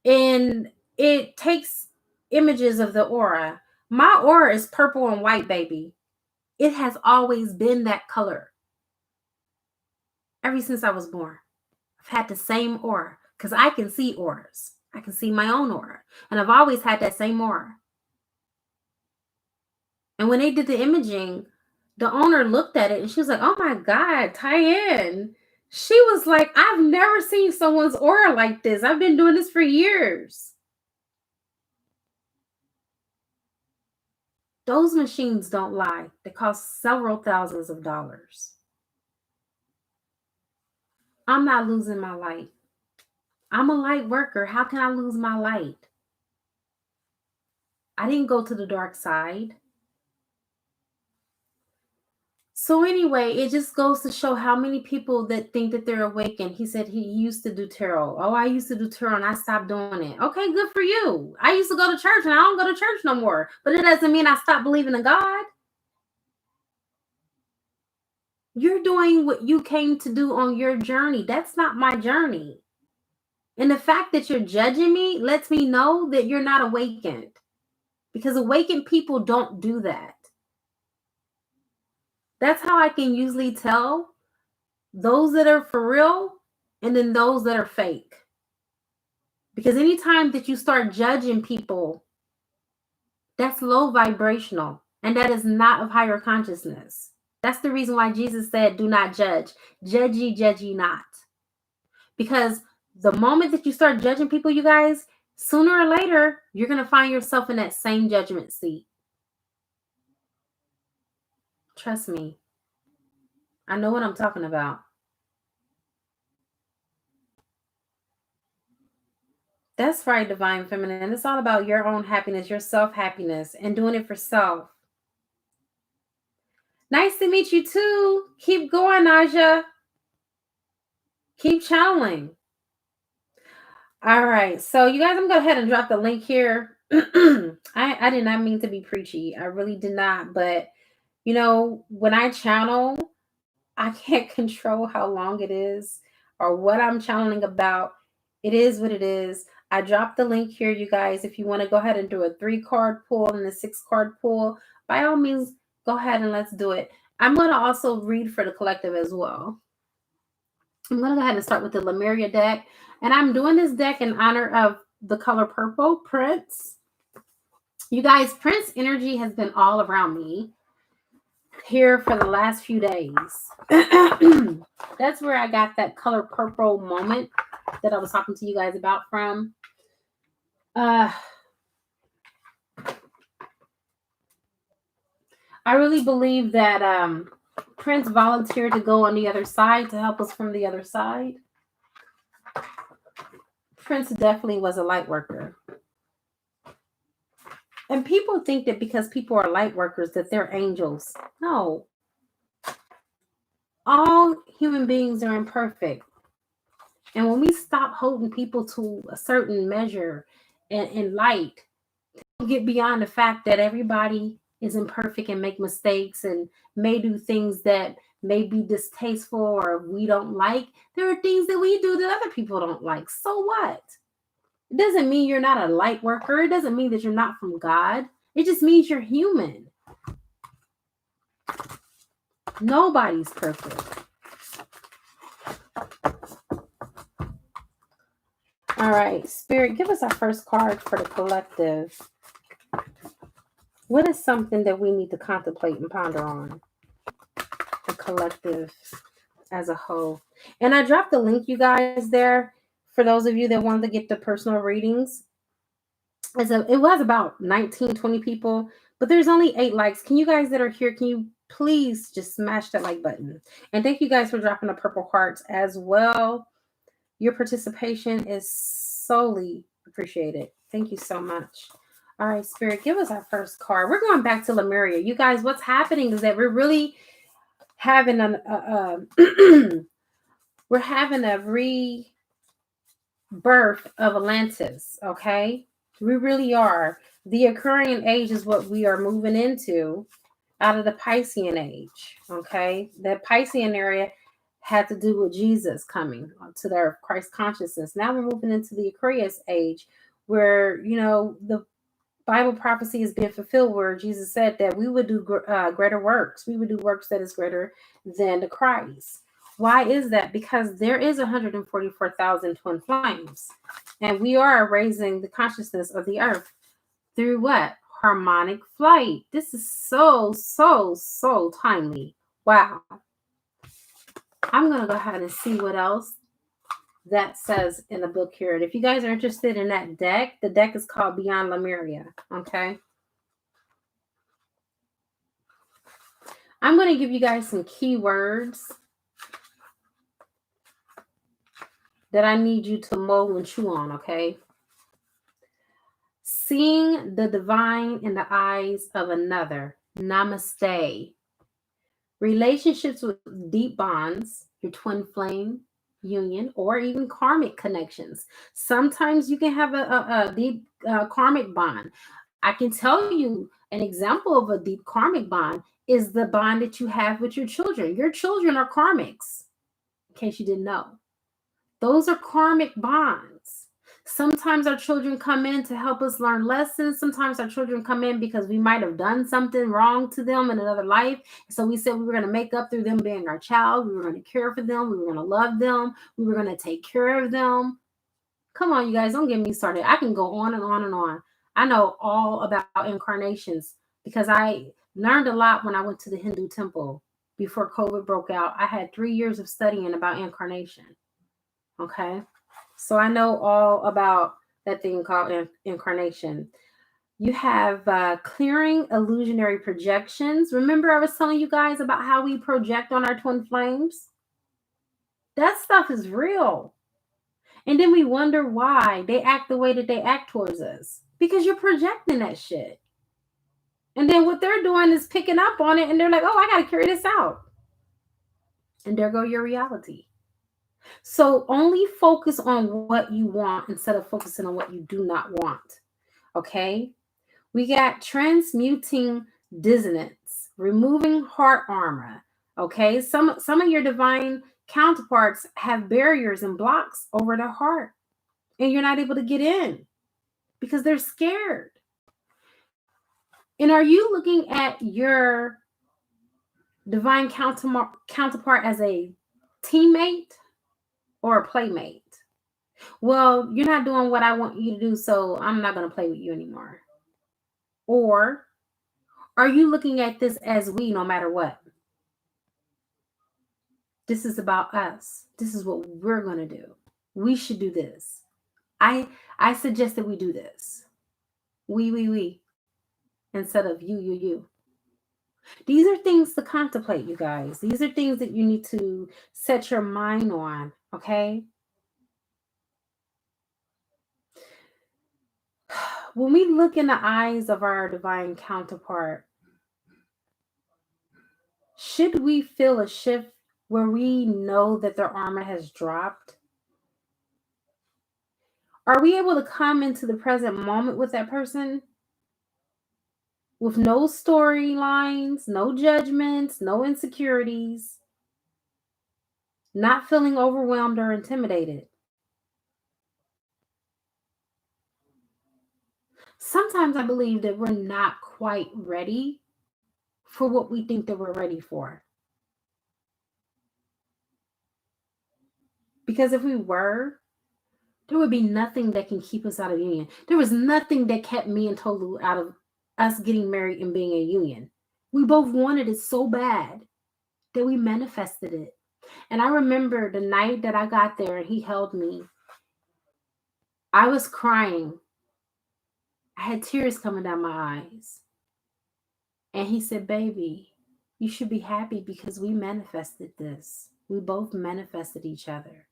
and it takes images of the aura. My aura is purple and white, baby. It has always been that color. Ever since I was born, I've had the same aura because I can see auras. I can see my own aura, and I've always had that same aura. And when they did the imaging, the owner looked at it and she was like, oh my God, Tyann. She was like, I've never seen someone's aura like this. I've been doing this for years. Those machines don't lie. They cost several thousands of dollars. I'm not losing my light. I'm a light worker. How can I lose my light? I didn't go to the dark side. So anyway, it just goes to show how many people that think that they're awakened. He said he used to do tarot. Oh, I used to do tarot and I stopped doing it. Okay, good for you. I used to go to church and I don't go to church no more. But it doesn't mean I stopped believing in God. You're doing what you came to do on your journey. That's not my journey. And the fact that you're judging me lets me know that you're not awakened. Because awakened people don't do that. That's how I can usually tell those that are for real and then those that are fake. Because anytime that you start judging people, that's low vibrational, and that is not of higher consciousness. That's the reason why Jesus said, do not judge. Judge ye not. Because the moment that you start judging people, you guys, sooner or later, you're going to find yourself in that same judgment seat. Trust me. I know what I'm talking about. That's right, Divine Feminine. It's all about your own happiness, your self happiness, and doing it for self. Nice to meet you too. Keep going, Naja. Keep channeling. All right. So, you guys, I'm going to go ahead and drop the link here. I did not mean to be preachy. I really did not. But, when I channel, I can't control how long it is or what I'm channeling about. It is what it is. I dropped the link here, you guys. If you want to go ahead and do a 3-card pull and a 6-card pull, by all means, go ahead and let's do it. I'm going to also read for the collective as well. I'm going to go ahead and start with the Lemuria deck. And I'm doing this deck in honor of the color purple, Prince. You guys, Prince energy has been all around me here for the last few days. That's where I got that color purple moment that I was talking to you guys about from. I really believe that Prince volunteered to go on the other side to help us from the other side. Prince definitely was a light worker. And people think that because people are light workers that they're angels. No. All human beings are imperfect. And when we stop holding people to a certain measure and light, get beyond the fact that everybody is imperfect and make mistakes and may do things that may be distasteful or we don't like. There are things that we do that other people don't like. So what? It doesn't mean you're not a light worker. It doesn't mean that you're not from God. It just means you're human. Nobody's perfect. All right, Spirit, give us our first card for the collective. What is something that we need to contemplate and ponder on? The collective as a whole. And I dropped the link, you guys, there for those of you that wanted to get the personal readings. It was about 19, 20 people, but there's only 8 likes. Can you guys that are here, can you please just smash that like button? And thank you guys for dropping the purple hearts as well. Your participation is solely appreciated. Thank you so much. All right, Spirit, give us our first card. We're going back to Lemuria. You guys, what's happening is that we're really having we're having a rebirth of Atlantis, okay? We really are. The Aquarian age is what we are moving into out of the Piscean age, okay? The Piscean area had to do with Jesus coming to their Christ consciousness. Now we're moving into the Aquarius age where, the Bible prophecy is being fulfilled where Jesus said that we would do greater works. We would do works that is greater than the Christ. Why is that? Because there is 144,000 twin flames. And we are raising the consciousness of the earth through what? Harmonic flight. This is so timely. Wow. I'm going to go ahead and see what else that says in the book here. And if you guys are interested in that deck, the deck is called Beyond Lemuria. Okay. I'm going to give you guys some keywords that I need you to mull and chew on. Okay. Seeing the divine in the eyes of another. Namaste. Relationships with deep bonds, your twin flame union, or even karmic connections. Sometimes you can have a deep karmic bond. I can tell you an example of a deep karmic bond is the bond that you have with your children. Your children are karmics, in case you didn't know. Those are karmic bonds. Sometimes our children come in to help us learn lessons. Sometimes our children come in because we might have done something wrong to them in another life. So we said we were going to make up through them being our child. We were going to care for them. We were going to love them. We were going to take care of them. Come on, you guys, don't get me started. I can go on and on and on. I know all about incarnations because I learned a lot when I went to the Hindu temple before COVID broke out. I had 3 years of studying about incarnation. Okay. So I know all about that thing called incarnation. You have clearing illusionary projections. Remember, I was telling you guys about how we project on our twin flames? That stuff is real. And then we wonder why they act the way that they act towards us. Because you're projecting that shit. And then what they're doing is picking up on it and they're like, oh, I got to carry this out. And there go your reality. So only focus on what you want instead of focusing on what you do not want. Okay? We got transmuting dissonance, removing heart armor. Okay? Some of your divine counterparts have barriers and blocks over their heart. And you're not able to get in because they're scared. And are you looking at your divine counterpart as a teammate or a playmate? Well, you're not doing what I want you to do, so I'm not going to play with you anymore. Or are you looking at this as we, no matter what? This is about us. This is what we're going to do. We should do this. I suggest that we do this. We. Instead of you. These are things to contemplate, you guys. These are things that you need to set your mind on, okay? When we look in the eyes of our divine counterpart, should we feel a shift where we know that their armor has dropped? Are we able to come into the present moment with that person? With no storylines, no judgments, no insecurities, not feeling overwhelmed or intimidated. Sometimes I believe that we're not quite ready for what we think that we're ready for. Because if we were, there would be nothing that can keep us out of union. There was nothing that kept me and Tolu out of us getting married and being a union. We both wanted it so bad that we manifested it. And I remember the night that I got there and he held me, I was crying. I had tears coming down my eyes. And he said, baby, you should be happy because we manifested this. We both manifested each other.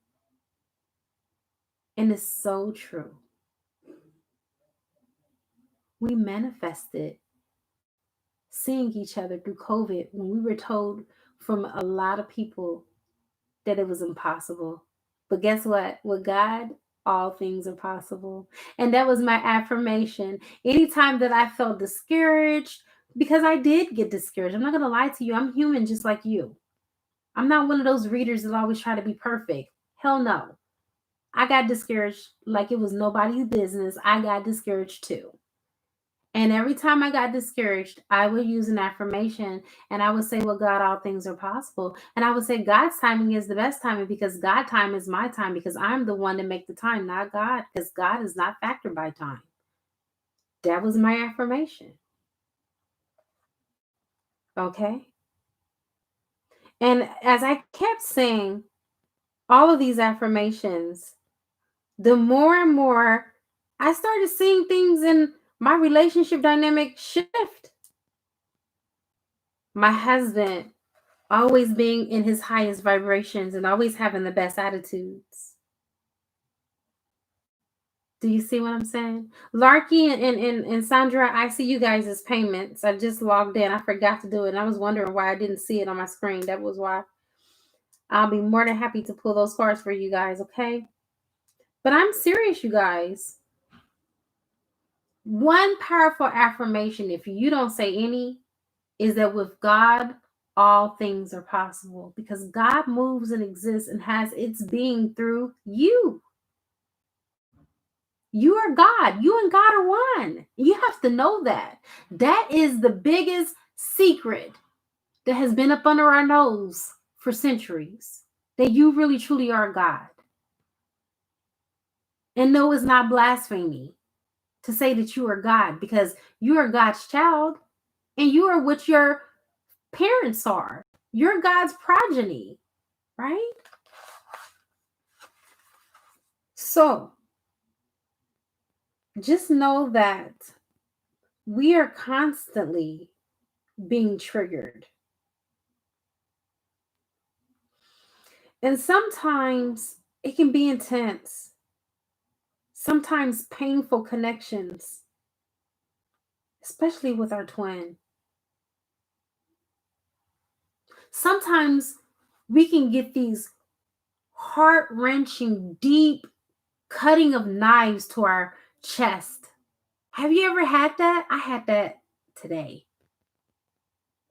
And it's so true. We manifested seeing each other through COVID when we were told from a lot of people that it was impossible. But guess what? With God, all things are possible. And that was my affirmation. Anytime that I felt discouraged, because I did get discouraged. I'm not going to lie to you. I'm human just like you. I'm not one of those readers that always try to be perfect. Hell no. I got discouraged like it was nobody's business. I got discouraged too. And every time I got discouraged, I would use an affirmation and I would say, well, God, all things are possible. And I would say, God's timing is the best timing because God's time is my time because I'm the one to make the time, not God, because God is not factored by time. That was my affirmation. Okay. And as I kept saying all of these affirmations, the more and more I started seeing things in my relationship dynamic shift. My husband always being in his highest vibrations and always having the best attitudes. Do you see what I'm saying? Larky and Sandra, I see you guys as payments. I just logged in. I forgot to do it. And I was wondering why I didn't see it on my screen. That was why. I'll be more than happy to pull those cards for you guys, okay? But I'm serious, you guys. One powerful affirmation, if you don't say any, is that with God, all things are possible because God moves and exists and has its being through you. You are God. You and God are one. You have to know that. That is the biggest secret that has been up under our nose for centuries, that you really truly are God. And no, it's not blasphemy to say that you are God because you are God's child and you are what your parents are. You're God's progeny, right? So just know that we are constantly being triggered. And sometimes it can be intense, sometimes painful connections, especially with our twin. Sometimes we can get these heart wrenching, deep cutting of knives to our chest. Have you ever had that? I had that today.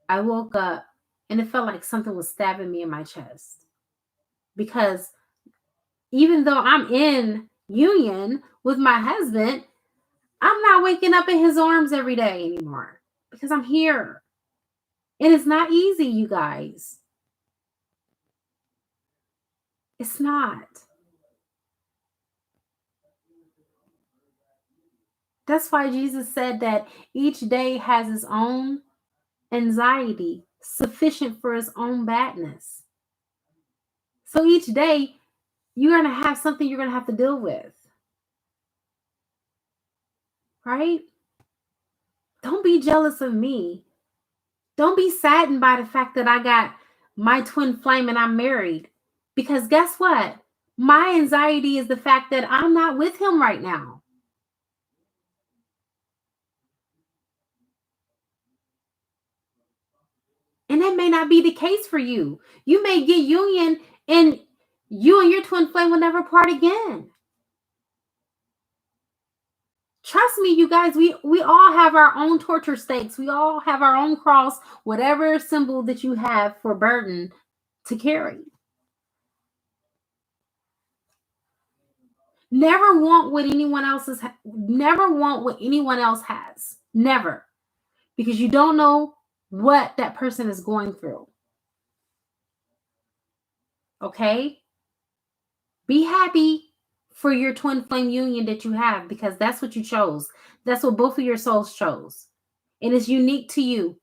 I woke up and it felt like something was stabbing me in my chest because even though I'm in union with my husband, I'm not waking up in his arms every day anymore because I'm here. And it's not easy, you guys. It's not. That's why Jesus said that each day has its own anxiety, sufficient for its own badness. So each day, you're going to have something you're going to have to deal with. Right? Don't be jealous of me. Don't be saddened by the fact that I got my twin flame and I'm married. Because guess what? My anxiety is the fact that I'm not with him right now. And that may not be the case for you. You may get union and you and your twin flame will never part again. Trust me, you guys, we all have our own torture stakes. We all have our own cross, whatever symbol that you have for burden to carry. Never want what anyone else's never want what anyone else has. Never. Because you don't know what that person is going through. Okay? Be happy for your twin flame union that you have because that's what you chose. That's what both of your souls chose. And it's unique to you.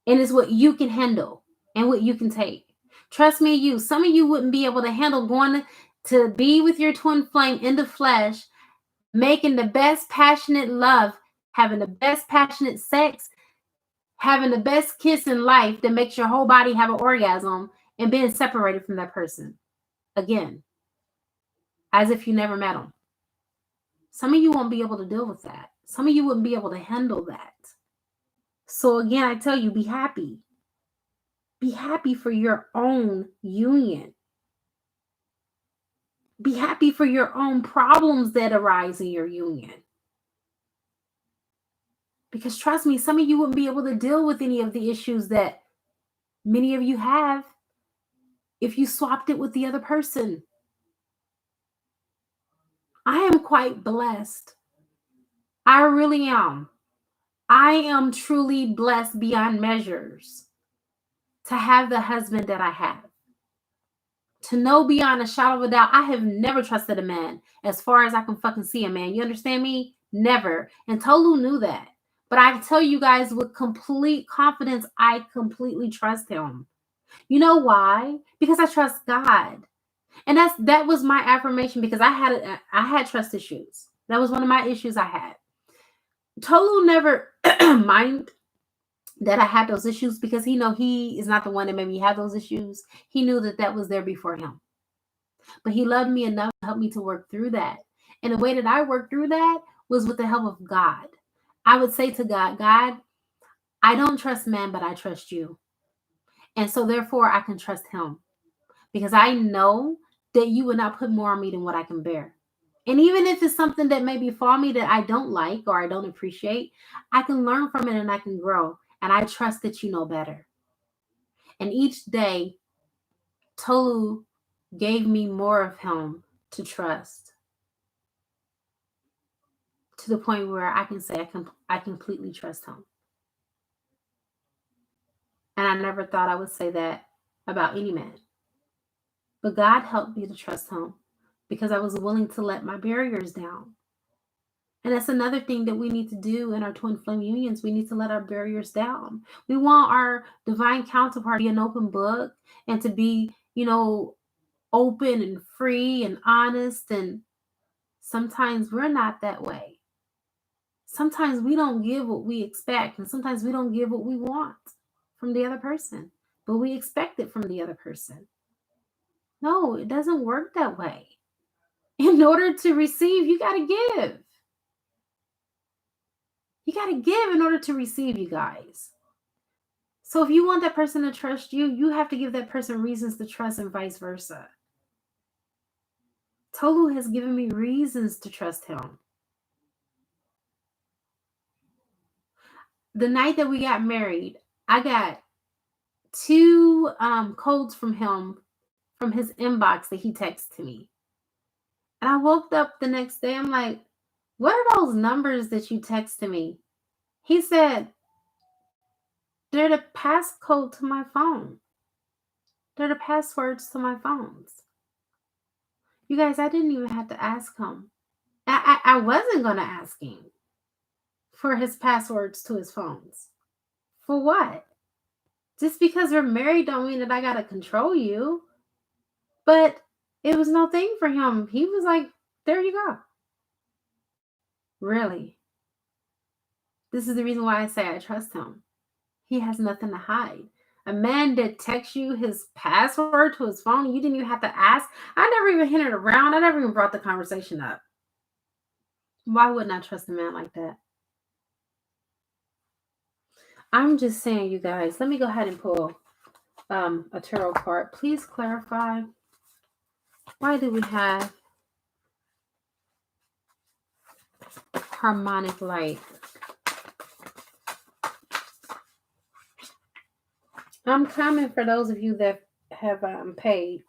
And it's what you can handle and what you can take. Trust me, some of you wouldn't be able to handle going to be with your twin flame in the flesh, making the best passionate love, having the best passionate sex, having the best kiss in life that makes your whole body have an orgasm, and being separated from that person again, as if you never met them. Some of you won't be able to deal with that. Some of you wouldn't be able to handle that. So again, I tell you, be happy. Be happy for your own union. Be happy for your own problems that arise in your union. Because trust me, some of you wouldn't be able to deal with any of the issues that many of you have if you swapped it with the other person. I am quite blessed. I really am. I am truly blessed beyond measures to have the husband that I have. To know beyond a shadow of a doubt, I have never trusted a man as far as I can fucking see a man. You understand me? Never. And Tolu knew that. But I tell you guys with complete confidence, I completely trust him. You know why? Because I trust God. And that was my affirmation because I had trust issues. That was one of my issues I had. Tolu never mind that I had those issues because he is not the one that made me have those issues. He knew that was there before him. But he loved me enough to help me to work through that. And the way that I worked through that was with the help of God. I would say to God, God, I don't trust man, but I trust you. And so therefore I can trust him because I know that you would not put more on me than what I can bear. And even if it's something that may befall me that I don't like or I don't appreciate, I can learn from it and I can grow. And I trust that you know better. And each day, Tolu gave me more of him to trust to the point where I can say I completely trust him. And I never thought I would say that about any man. But God helped me to trust him because I was willing to let my barriers down. And that's another thing that we need to do in our twin flame unions. We need to let our barriers down. We want our divine counterpart to be an open book and to be, open and free and honest. And sometimes we're not that way. Sometimes we don't give what we expect, and sometimes we don't give what we want from the other person, but we expect it from the other person. No, it doesn't work that way. In order to receive, you got to give. You got to give in order to receive, you guys. So if you want that person to trust you, you have to give that person reasons to trust and vice versa. Tolu has given me reasons to trust him. The night that we got married, I got 2 codes from him from his inbox that he texted me. And I woke up the next day, I'm like, what are those numbers that you texted me? He said, they're the passcode to my phone. They're the passwords to my phones. You guys, I didn't even have to ask him. I wasn't going to ask him for his passwords to his phones. For what? Just because we're married don't mean that I got to control you. But it was no thing for him. He was like, there you go. Really? This is the reason why I say I trust him. He has nothing to hide. A man that texts you his password to his phone, you didn't even have to ask. I never even hinted around. I never even brought the conversation up. Why wouldn't I trust a man like that? I'm just saying, you guys, let me go ahead and pull a tarot card. Please clarify, why do we have harmonic light? I'm coming for those of you that have paid,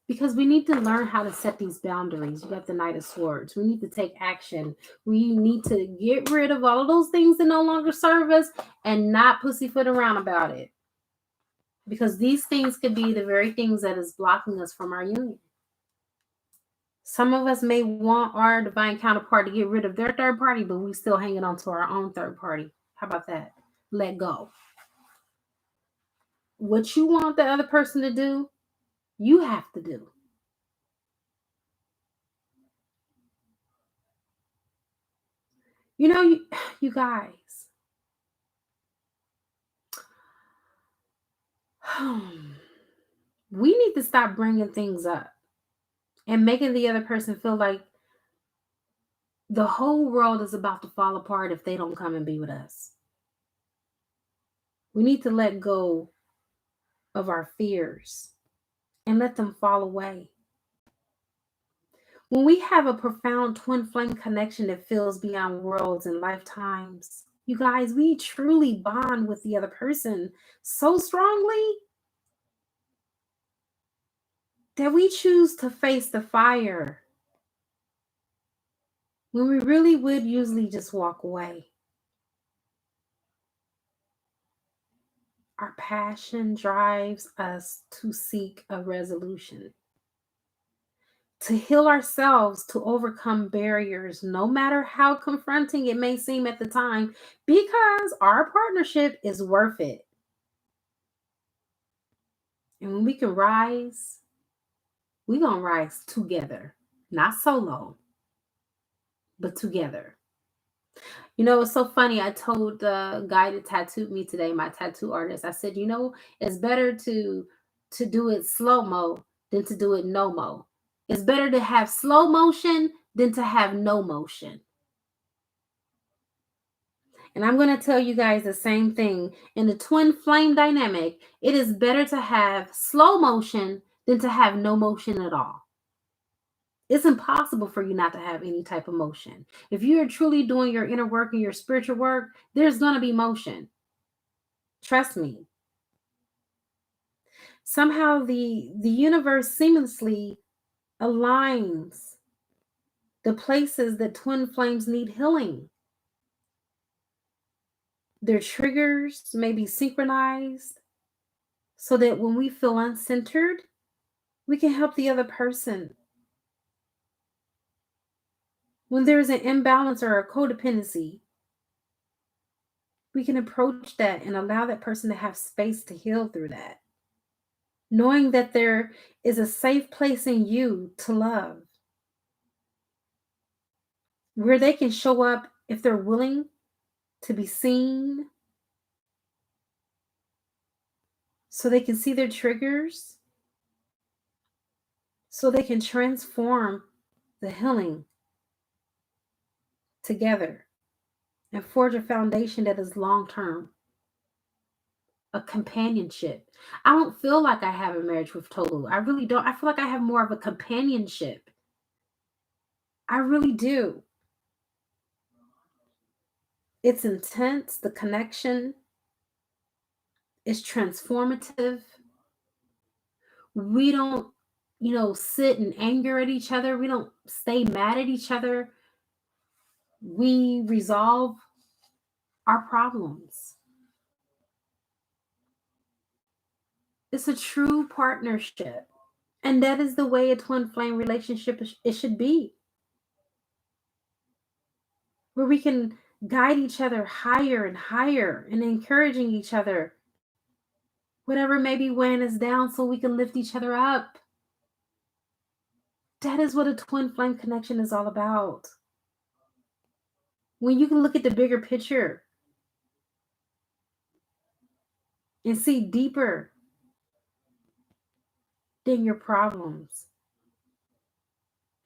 because we need to learn how to set these boundaries. You got the Knight of Swords. We need to take action. We need to get rid of all of those things that no longer serve us and not pussyfoot around about it. Because these things could be the very things that is blocking us from our union. Some of us may want our divine counterpart to get rid of their third party, but we still hanging on to our own third party. How about that? Let go. What you want the other person to do, you have to do. You know, you guys, we need to stop bringing things up and making the other person feel like the whole world is about to fall apart if they don't come and be with us. We need to let go of our fears and let them fall away. When we have a profound twin flame connection that fills beyond worlds and lifetimes, you guys, we truly bond with the other person so strongly that we choose to face the fire when we really would usually just walk away. Our passion drives us to seek a resolution, to heal ourselves, to overcome barriers, no matter how confronting it may seem at the time, because our partnership is worth it. And when we can rise, we're going to rise together, not solo, but together. You know, it's so funny. I told the guy that tattooed me today, my tattoo artist, I said, you know, it's better to do it slow-mo than to do it no-mo. It's better to have slow motion than to have no motion. And I'm going to tell you guys the same thing. In the twin flame dynamic, it is better to have slow motion than to have no motion at all. It's impossible for you not to have any type of motion. If you are truly doing your inner work and your spiritual work, there's going to be motion. Trust me. Somehow the universe seamlessly aligns the places that twin flames need healing. Their triggers may be synchronized so that when we feel uncentered, we can help the other person. When there's an imbalance or a codependency, we can approach that and allow that person to have space to heal through that. Knowing that there is a safe place in you to love. where they can show up if they're willing to be seen, so they can see their triggers, so they can transform the healing together and forge a foundation that is long term, a companionship. I don't feel like I have a marriage with Tolu. I really don't. I feel like I have more of a companionship. I really do. It's intense. The connection is transformative. We don't, sit in anger at each other. We don't stay mad at each other. We resolve our problems. It's a true partnership. And that is the way a twin flame relationship it should be, where we can guide each other higher and higher and encouraging each other, whatever may be weighing us down, so we can lift each other up. That is what a twin flame connection is all about. When you can look at the bigger picture and see deeper than your problems.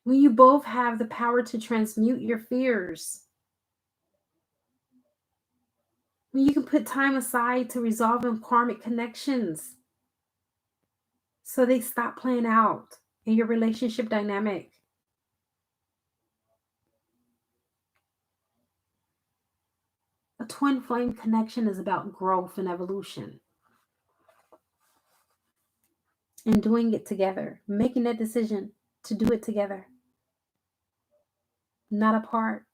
When you both have the power to transmute your fears. When you can put time aside to resolving karmic connections, so they stop playing out in your relationship dynamic. A twin flame connection is about growth and evolution. And doing it together, making that decision to do it together, not apart.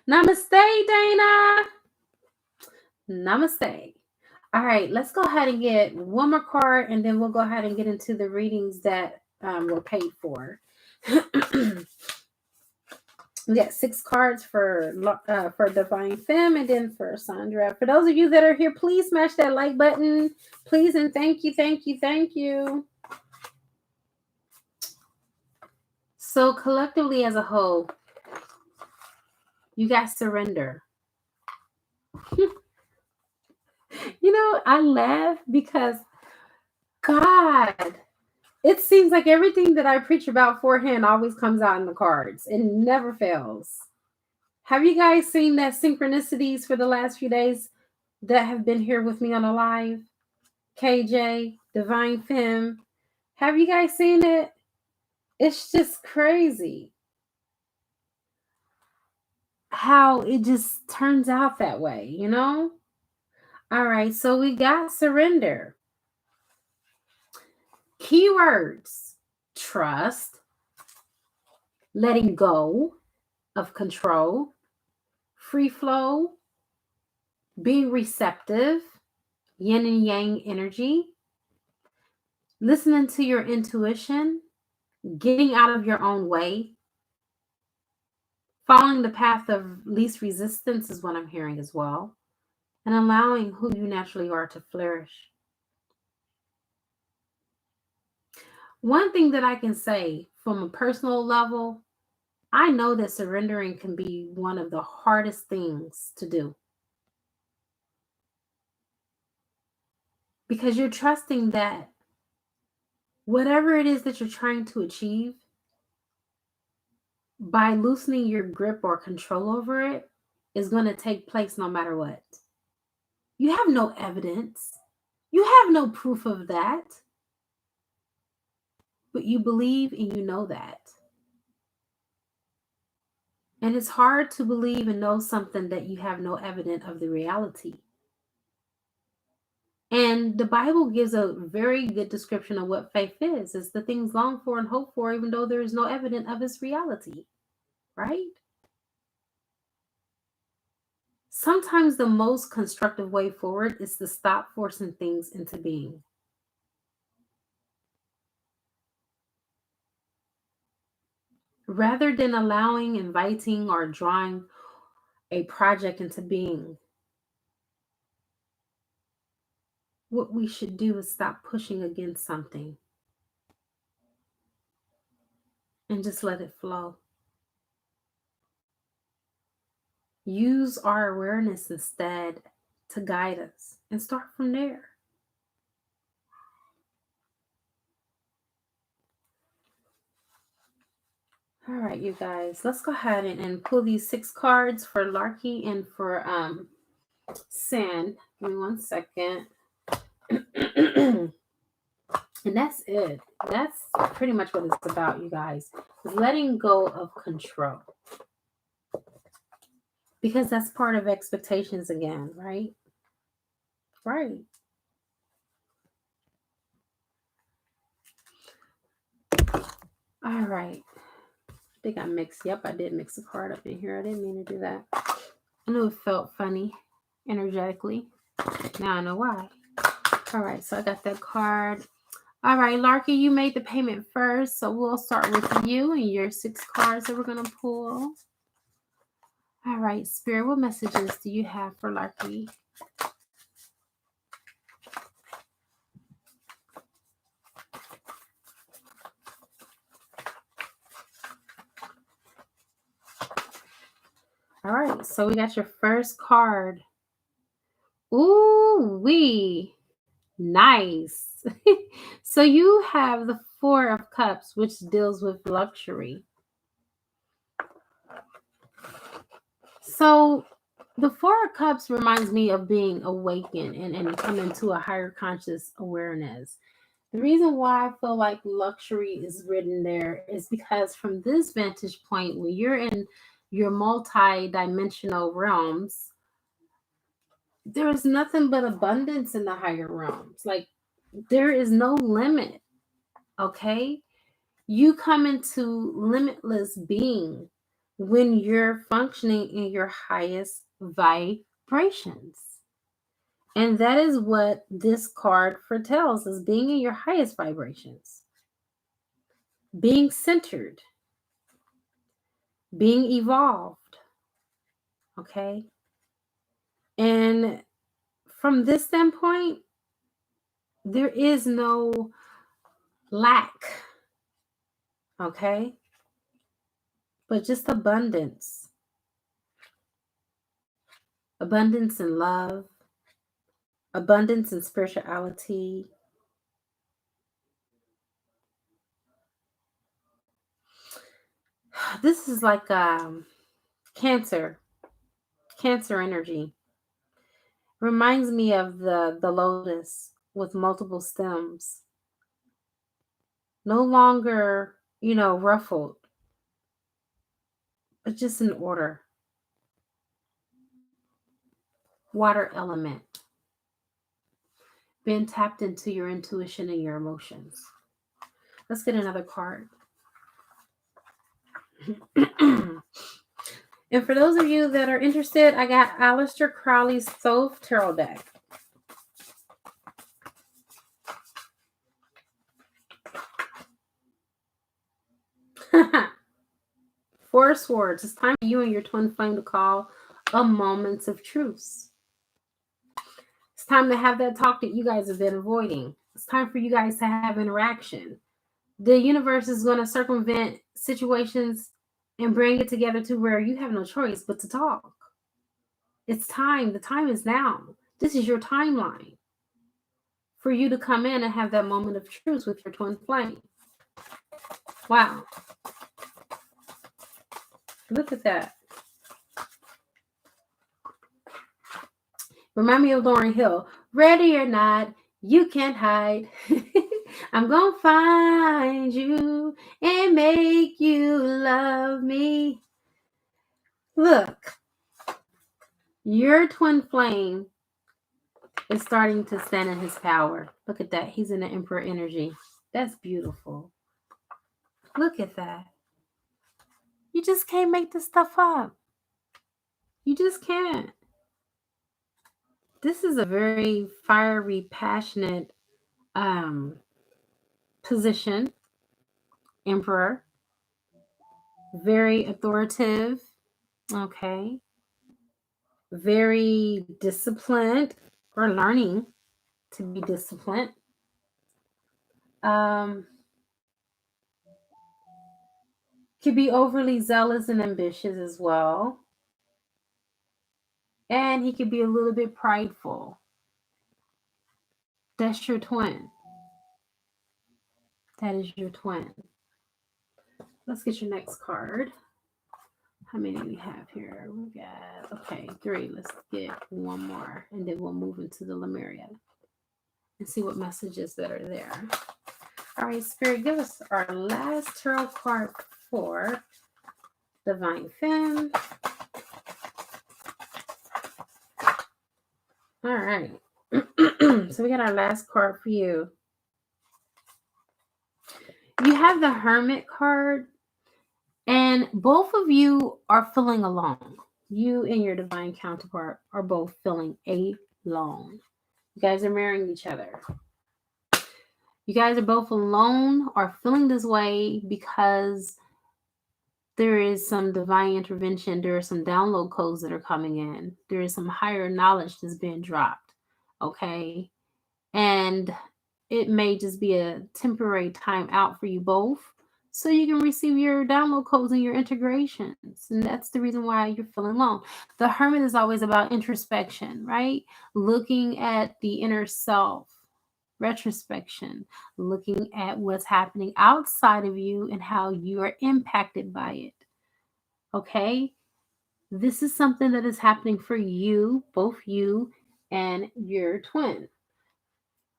Namaste, Dana. Namaste. All right, let's go ahead and get one more card, and then we'll go ahead and get into the readings that were paid for. We got 6 cards for Divine Femme, and then for Sandra. For those of you that are here, please smash that like button, please, and thank you, thank you, thank you. So collectively as a whole, you got surrender. I laugh because, God, it seems like everything that I preach about beforehand always comes out in the cards. It never fails. Have you guys seen that synchronicities for the last few days that have been here with me on a live? KJ, Divine Femme. Have you guys seen it? It's just crazy how it just turns out that way, All right, so we got surrender. Keywords: trust, letting go of control, free flow, being receptive, yin and yang energy, listening to your intuition, getting out of your own way, following the path of least resistance is what I'm hearing as well, and allowing who you naturally are to flourish. One thing that I can say from a personal level, I know that surrendering can be one of the hardest things to do, because you're trusting that whatever it is that you're trying to achieve, by loosening your grip or control over it, is going to take place no matter what. You have no evidence. You have no proof of that. But you believe and you know that. And it's hard to believe and know something that you have no evidence of the reality. And the Bible gives a very good description of what faith is. It's the things longed for and hoped for, even though there is no evidence of its reality. Right? Sometimes the most constructive way forward is to stop forcing things into being. Rather than allowing, inviting, or drawing a project into being, what we should do is stop pushing against something and just let it flow. Use our awareness instead to guide us and start from there. All right, you guys, let's go ahead and pull these 6 cards for Larky and for Sand. Give me 1 second. And that's it. That's pretty much what it's about, you guys. Letting go of control. Because that's part of expectations again, right? Right. All right. I think I mixed. Yep, I did mix a card up in here. I didn't mean to do that. I know it felt funny energetically. Now I know why. All right, so I got that card. All right, Larky, you made the payment first, so we'll start with you and your 6 cards that we're going to pull. All right, Spirit, what messages do you have for Larky? All right, so we got your first card. Ooh, wee. Nice. So you have the 4 of Cups, which deals with luxury. So the 4 of Cups reminds me of being awakened and coming to a higher conscious awareness. The reason why I feel like luxury is written there is because from this vantage point, when you're in your multi-dimensional realms, there is nothing but abundance in the higher realms. Like there is no limit. Okay? You come into limitless being when you're functioning in your highest vibrations. And that is what this card foretells as being in your highest vibrations, being centered, being evolved. Okay. And from this standpoint, there is no lack. Okay. But just abundance. Abundance in love, abundance in spirituality. This is like cancer energy. Reminds me of the lotus with multiple stems. No longer, ruffled, but just in order. Water element. Being tapped into your intuition and your emotions. Let's get another card. And for those of you that are interested, I got Aleister Crowley's Thoth Tarot deck. Four of Swords. It's time for you and your twin flame to call a moments of truce. It's time to have that talk that you guys have been avoiding. It's time for you guys to have interaction. The universe is going to circumvent situations and bring it together to where you have no choice but to talk. It's time. The time is now. This is your timeline for you to come in and have that moment of truth with your twin flame. Wow. Look at that. Remind me of Lauryn Hill. Ready or not, you can't hide. I'm going to find you and make you love me. Look, your twin flame is starting to stand in his power. Look at that. He's in the Emperor energy. That's beautiful. Look at that. You just can't make this stuff up. You just can't. This is a very fiery, passionate position. Emperor. Very authoritative. Okay. Very disciplined or learning. to be disciplined. Could be overly zealous and ambitious as well. And he could be a little bit prideful. That's your twin. That is your twin. Let's get your next card. How many we have here? We got, okay, 3. Let's get one more, and then we'll move into the Lemuria and see what messages that are there. All right, Spirit, give us our last tarot card for Divine Femme. All right. So we got our last card for you. You have the Hermit card, and both of you are feeling alone. You and your divine counterpart are both feeling alone. You guys are marrying each other. You guys are both alone or feeling this way because there is some divine intervention. There are some download codes that are coming in. There is some higher knowledge that's being dropped. Okay. And it may just be a temporary time out for you both so you can receive your download codes and your integrations. And that's the reason why you're feeling alone. The Hermit is always about introspection, right? Looking at the inner self, retrospection, looking at what's happening outside of you and how you are impacted by it. Okay? This is something that is happening for you, both you and your twin.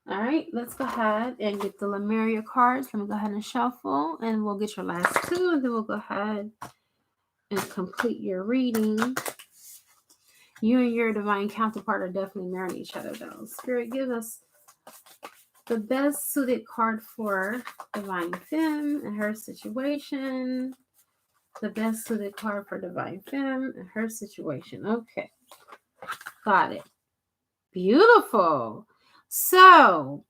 All right, let's go ahead and get the Lemuria cards. Let me go ahead and shuffle, and we'll get your last 2, and then we'll go ahead and complete your reading. You and your divine counterpart are definitely marrying each other, though. Spirit, give us the best suited card for Divine Femme and her situation. The best suited card for Divine Femme and her situation. Okay, got it. Beautiful. So,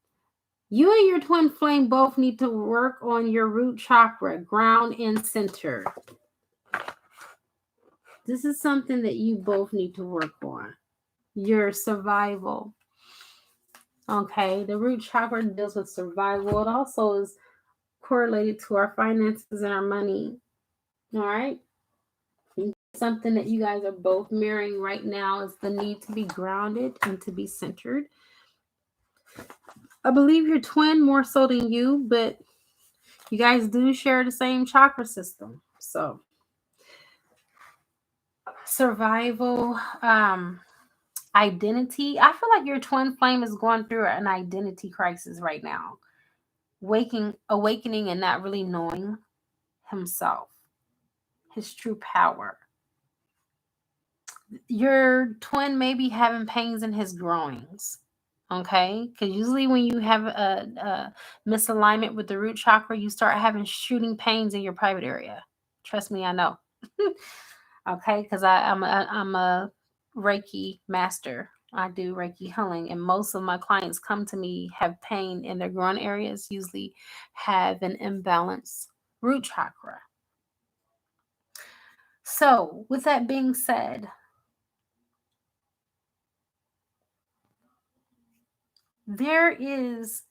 you and your twin flame both need to work on your root chakra, ground and center. This is something that you both need to work on. Your survival. Okay, the root chakra deals with survival. It also is correlated to our finances and our money. All right. Something that you guys are both mirroring right now is the need to be grounded and to be centered. I believe your twin more so than you, but you guys do share the same chakra system. So survival, identity. I feel like your twin flame is going through an identity crisis right now. Awakening and not really knowing himself, his true power. Your twin may be having pains in his groins. Okay, because usually when you have a misalignment with the root chakra, you start having shooting pains in your private area. Trust me, I know. Okay, because I'm a Reiki master. I do Reiki healing, and most of my clients come to me have pain in their groin areas. Usually, have an imbalanced root chakra. So, with that being said, there is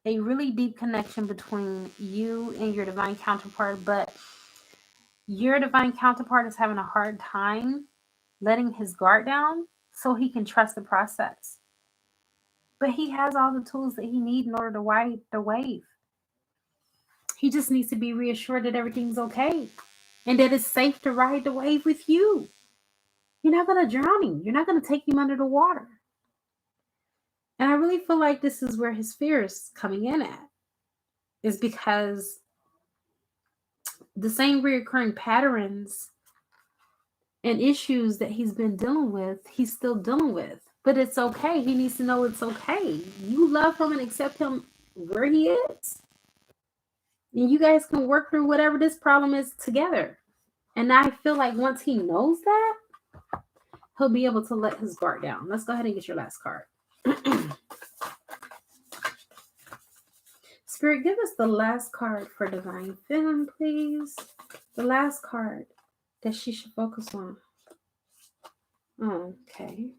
a really deep connection between you and your divine counterpart, but your divine counterpart is having a hard time letting his guard down so he can trust the process. But he has all the tools that he needs in order to ride the wave. He just needs to be reassured that everything's okay and that it's safe to ride the wave with you. You're not going to drown him. You're not going to take him under the water. And I really feel like this is where his fear is coming in at, is because the same reoccurring patterns and issues that he's been dealing with, he's still dealing with. But it's okay. He needs to know it's okay. You love him and accept him where he is. And you guys can work through whatever this problem is together. And I feel like once he knows that, he'll be able to let his guard down. Let's go ahead and get your last card. Spirit, give us the last card for Divine Femme, please. The last card that she should focus on. Okay.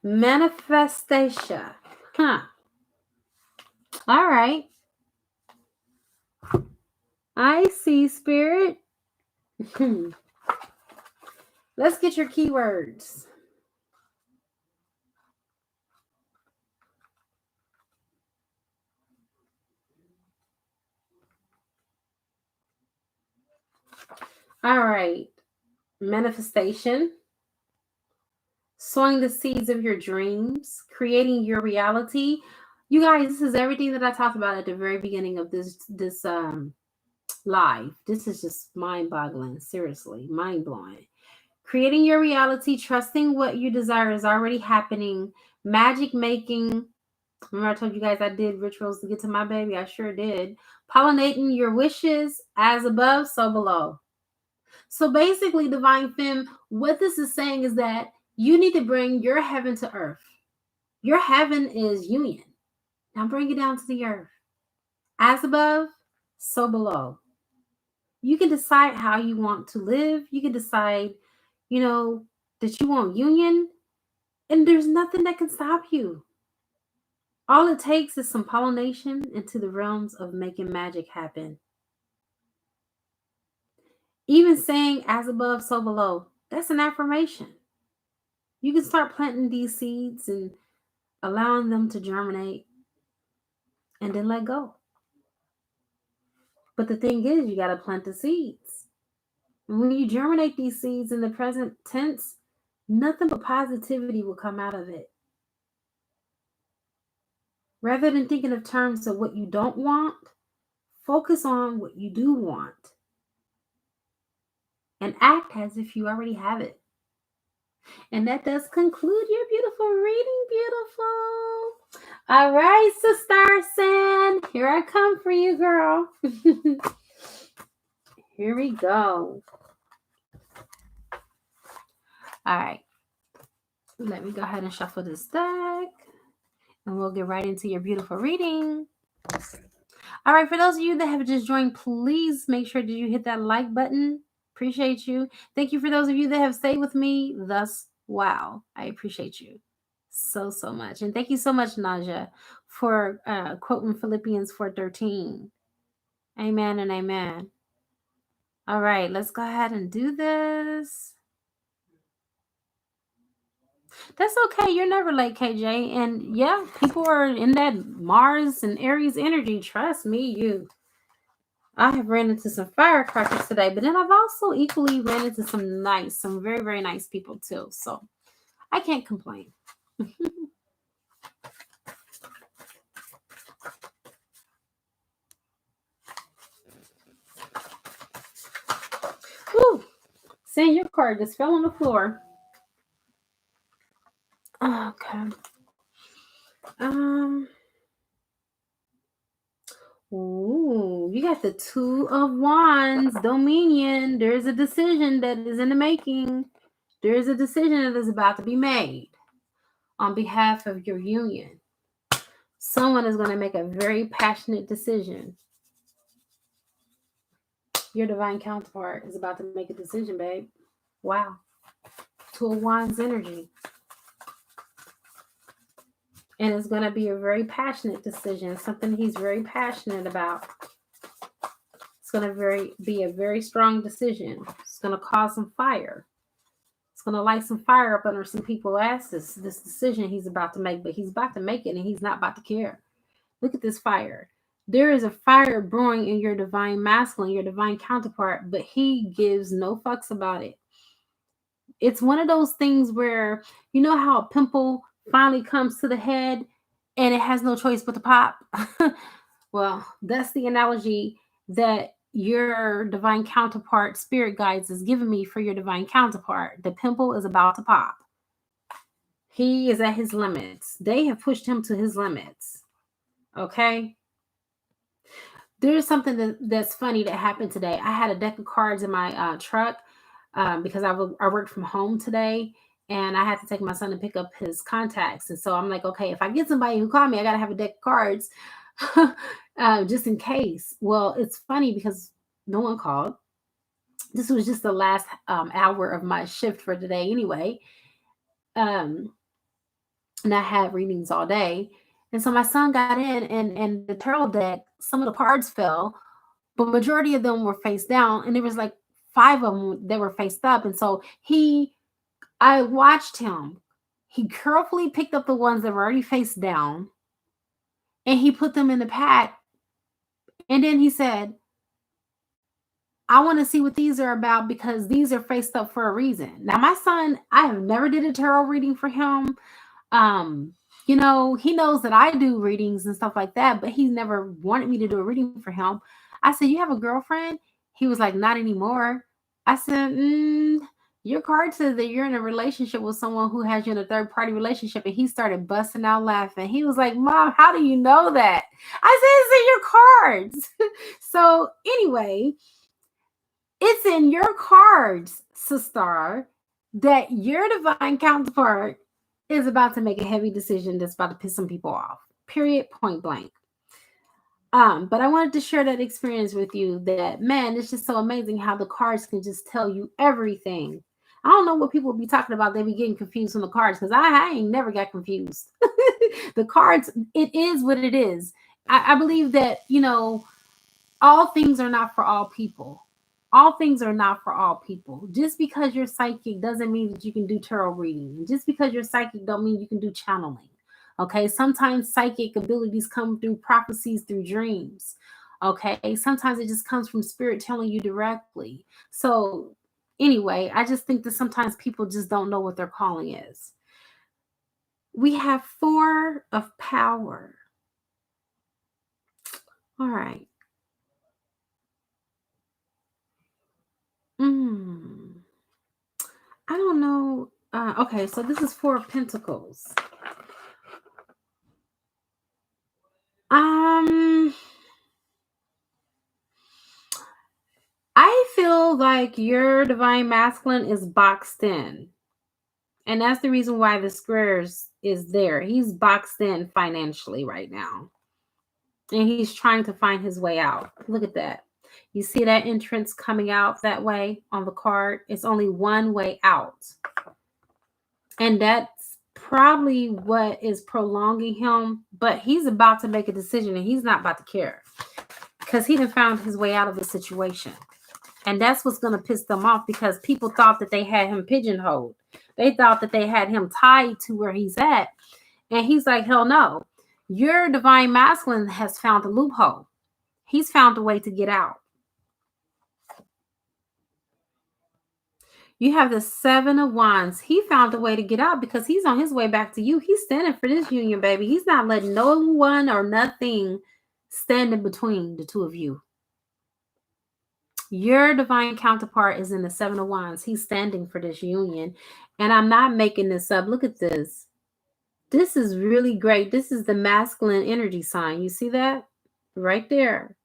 Manifestation. Huh. All right. I see, Spirit. Let's get your keywords. All right. Manifestation, sowing the seeds of your dreams, creating your reality. You guys, this is everything that I talked about at the very beginning of this live. This is just mind-boggling, seriously, mind-blowing. Creating your reality, trusting what you desire is already happening, magic making. Remember I told you guys I did rituals to get to my baby? I sure did. Pollinating your wishes, as above, so below. So basically, Divine Femme, what this is saying is that you need to bring your heaven to earth. Your heaven is union. Now bring it down to the earth. As above, so below. You can decide how you want to live. You can decide, that you want union, and there's nothing that can stop you. All it takes is some pollination into the realms of making magic happen. Even saying as above, so below, that's an affirmation. You can start planting these seeds and allowing them to germinate and then let go. But the thing is, you got to plant the seeds. And when you germinate these seeds in the present tense, nothing but positivity will come out of it. Rather than thinking of terms of what you don't want, focus on what you do want and act as if you already have it. And that does conclude your beautiful reading, beautiful. All right, Sister San, here I come for you, girl. Here we go. All right. Let me go ahead and shuffle this deck. And we'll get right into your beautiful reading. All right, for those of you that have just joined, please make sure that you hit that like button. Appreciate you. Thank you for those of you that have stayed with me thus. Wow. I appreciate you so much. And thank you so much, Naja, for quoting Philippians 4:13. Amen and amen. All right, let's go ahead and do this. That's okay. You're never late, KJ. And yeah, people are in that Mars and Aries energy. Trust me, I have ran into some firecrackers today, but then I've also equally ran into some very, very nice people too. So I can't complain. Whew. Seeing your card just fell on the floor. Okay. Ooh, you got the Two of Wands, Dominion. There's a decision that is in the making. There is a decision that is about to be made on behalf of your union. Someone is going to make a very passionate decision. Your divine counterpart is about to make a decision, babe. Wow. Two of Wands energy. And it's going to be a very passionate decision, something he's very passionate about. It's going to be a very strong decision. It's going to cause some fire. It's going to light some fire up under some people's asses, this decision he's about to make. But he's about to make it, and he's not about to care. Look at this fire. There is a fire brewing in your divine masculine, your divine counterpart, but he gives no fucks about it. It's one of those things where, you know how a pimple finally comes to the head and it has no choice but to pop? Well, that's the analogy that your divine counterpart, spirit guides, is giving me for your divine counterpart. The pimple is about to pop. He is at his limits. They have pushed him to his limits. Okay? There's something that's funny that happened today. I had a deck of cards in my truck because I worked from home today, and I had to take my son to pick up his contacts. And so I'm like, okay, if I get somebody who called me, I got to have a deck of cards just in case. Well, it's funny because no one called. This was just the last hour of my shift for today anyway. and I had readings all day. And so my son got in, and the tarot deck, some of the cards fell, but majority of them were face down, and there was like five of them that were faced up. And so I watched him. He carefully picked up the ones that were already face down, and he put them in the pack. And then he said, I want to see what these are about because these are faced up for a reason. Now, my son, I have never did a tarot reading for him. Um, he knows that I do readings and stuff like that, but he's never wanted me to do a reading for him. I said, "You have a girlfriend?" He was like, "Not anymore." I said, your card says that you're in a relationship with someone who has you in a third party relationship. And he started busting out laughing. He was like, "Mom, how do you know that?" I said, "It's in your cards." So anyway, it's in your cards, sister, that your divine counterpart is about to make a heavy decision that's about to piss some people off. Period, point blank. But I wanted to share that experience with you that, man, it's just so amazing how the cards can just tell you everything. I don't know what people be talking about. They be getting confused from the cards because I ain't never got confused. The cards, it is what it is. I believe that, all things are not for all people. All things are not for all people. Just because you're psychic doesn't mean that you can do tarot reading. And just because you're psychic don't mean you can do channeling. Okay? Sometimes psychic abilities come through prophecies, through dreams. Okay? Sometimes it just comes from spirit telling you directly. So, anyway, I just think that sometimes people just don't know what their calling is. We have 4 of power. All right. I don't know. Okay, so this is 4 of Pentacles. I feel like your divine masculine is boxed in. And that's the reason why the squares is there. He's boxed in financially right now. And he's trying to find his way out. Look at that. You see that entrance coming out that way on the card? It's only one way out. And that's probably what is prolonging him. But he's about to make a decision and he's not about to care. Because he done found his way out of the situation. And that's what's going to piss them off because people thought that they had him pigeonholed. They thought that they had him tied to where he's at. And he's like, hell no. Your divine masculine has found a loophole. He's found a way to get out. You have the 7 of Wands. He found a way to get out because he's on his way back to you. He's standing for this union, baby. He's not letting no one or nothing stand in between the two of you. Your divine counterpart is in the 7 of Wands. He's standing for this union. And I'm not making this up. Look at this. This is really great. This is the masculine energy sign. You see that? Right there.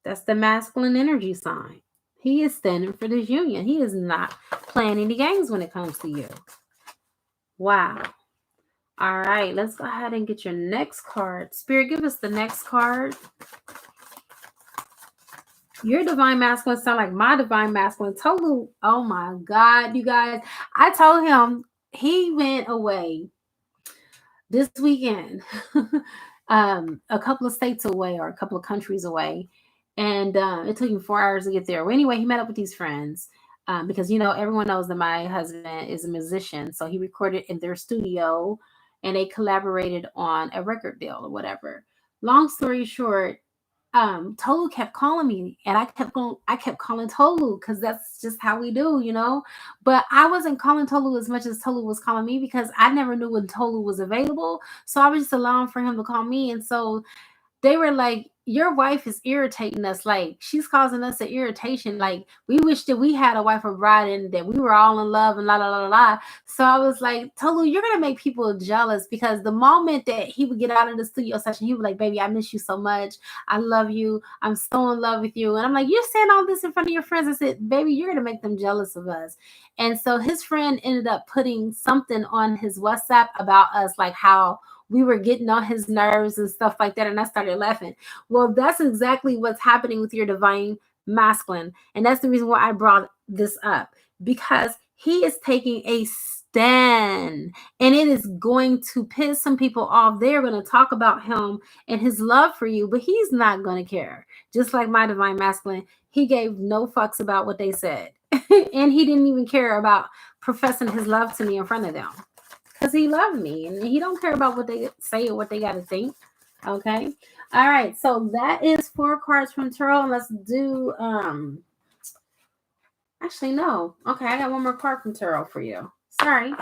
That's the masculine energy sign. He is standing for this union. He is not playing any games when it comes to you. Wow. All right. Let's go ahead and get your next card. Spirit, give us the next card. Your divine masculine sound like my divine masculine. Tolu, oh my God, you guys. I told him he went away this weekend, a couple of states away or a couple of countries away. And it took him 4 hours to get there. Well, anyway, he met up with these friends because, everyone knows that my husband is a musician. So he recorded in their studio and they collaborated on a record deal or whatever. Long story short, Tolu kept calling me and I kept calling Tolu because that's just how we do, but I wasn't calling Tolu as much as Tolu was calling me because I never knew when Tolu was available. So I was just allowing for him to call me. And so they were like, your wife is irritating us. Like, she's causing us an irritation. Like, we wish that we had a wife or bride and that we were all in love and la, la, la, la. So I was like, Tolu, you're going to make people jealous because the moment that he would get out of the studio session, he would be like, baby, I miss you so much. I love you. I'm so in love with you. And I'm like, you're saying all this in front of your friends. I said, baby, you're going to make them jealous of us. And so his friend ended up putting something on his WhatsApp about us, like how we were getting on his nerves and stuff like that. And I started laughing. Well, that's exactly what's happening with your divine masculine. And that's the reason why I brought this up, because he is taking stand. And it is going to piss some people off. They're going to talk about him and his love for you, but he's not going to care. Just like my divine masculine, he gave no fucks about what they said. And he didn't even care about professing his love to me in front of them. Because he loved me and he don't care about what they say or what they got to think. Okay. All right. So that is 4 cards from tarot. And let's do actually no. Okay, I got one more card from tarot for you. Sorry.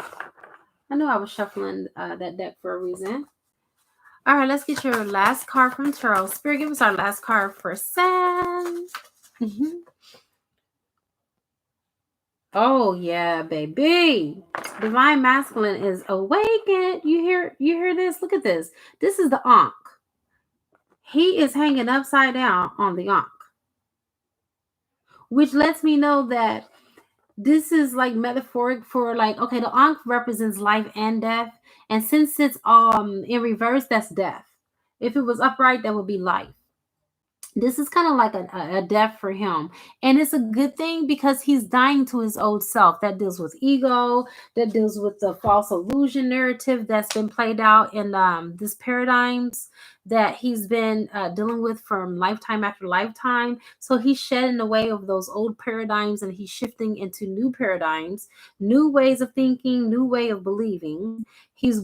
I knew I was shuffling that deck for a reason. All right, let's get your last card from tarot. Spirit, give us our last card for San. Oh yeah, baby. Divine masculine is awakened. You hear this? Look at this. This is the Ankh. He is hanging upside down on the Ankh, which lets me know that this is like metaphoric for like, okay, the Ankh represents life and death, and since it's in reverse, that's death. If it was upright, that would be life. This is kind of like a death for him, and it's a good thing because he's dying to his old self. That deals with ego, that deals with the false illusion narrative that's been played out in this paradigms that he's been dealing with from lifetime after lifetime. So he's shedding away of those old paradigms and he's shifting into new paradigms, new ways of thinking, new way of believing. He's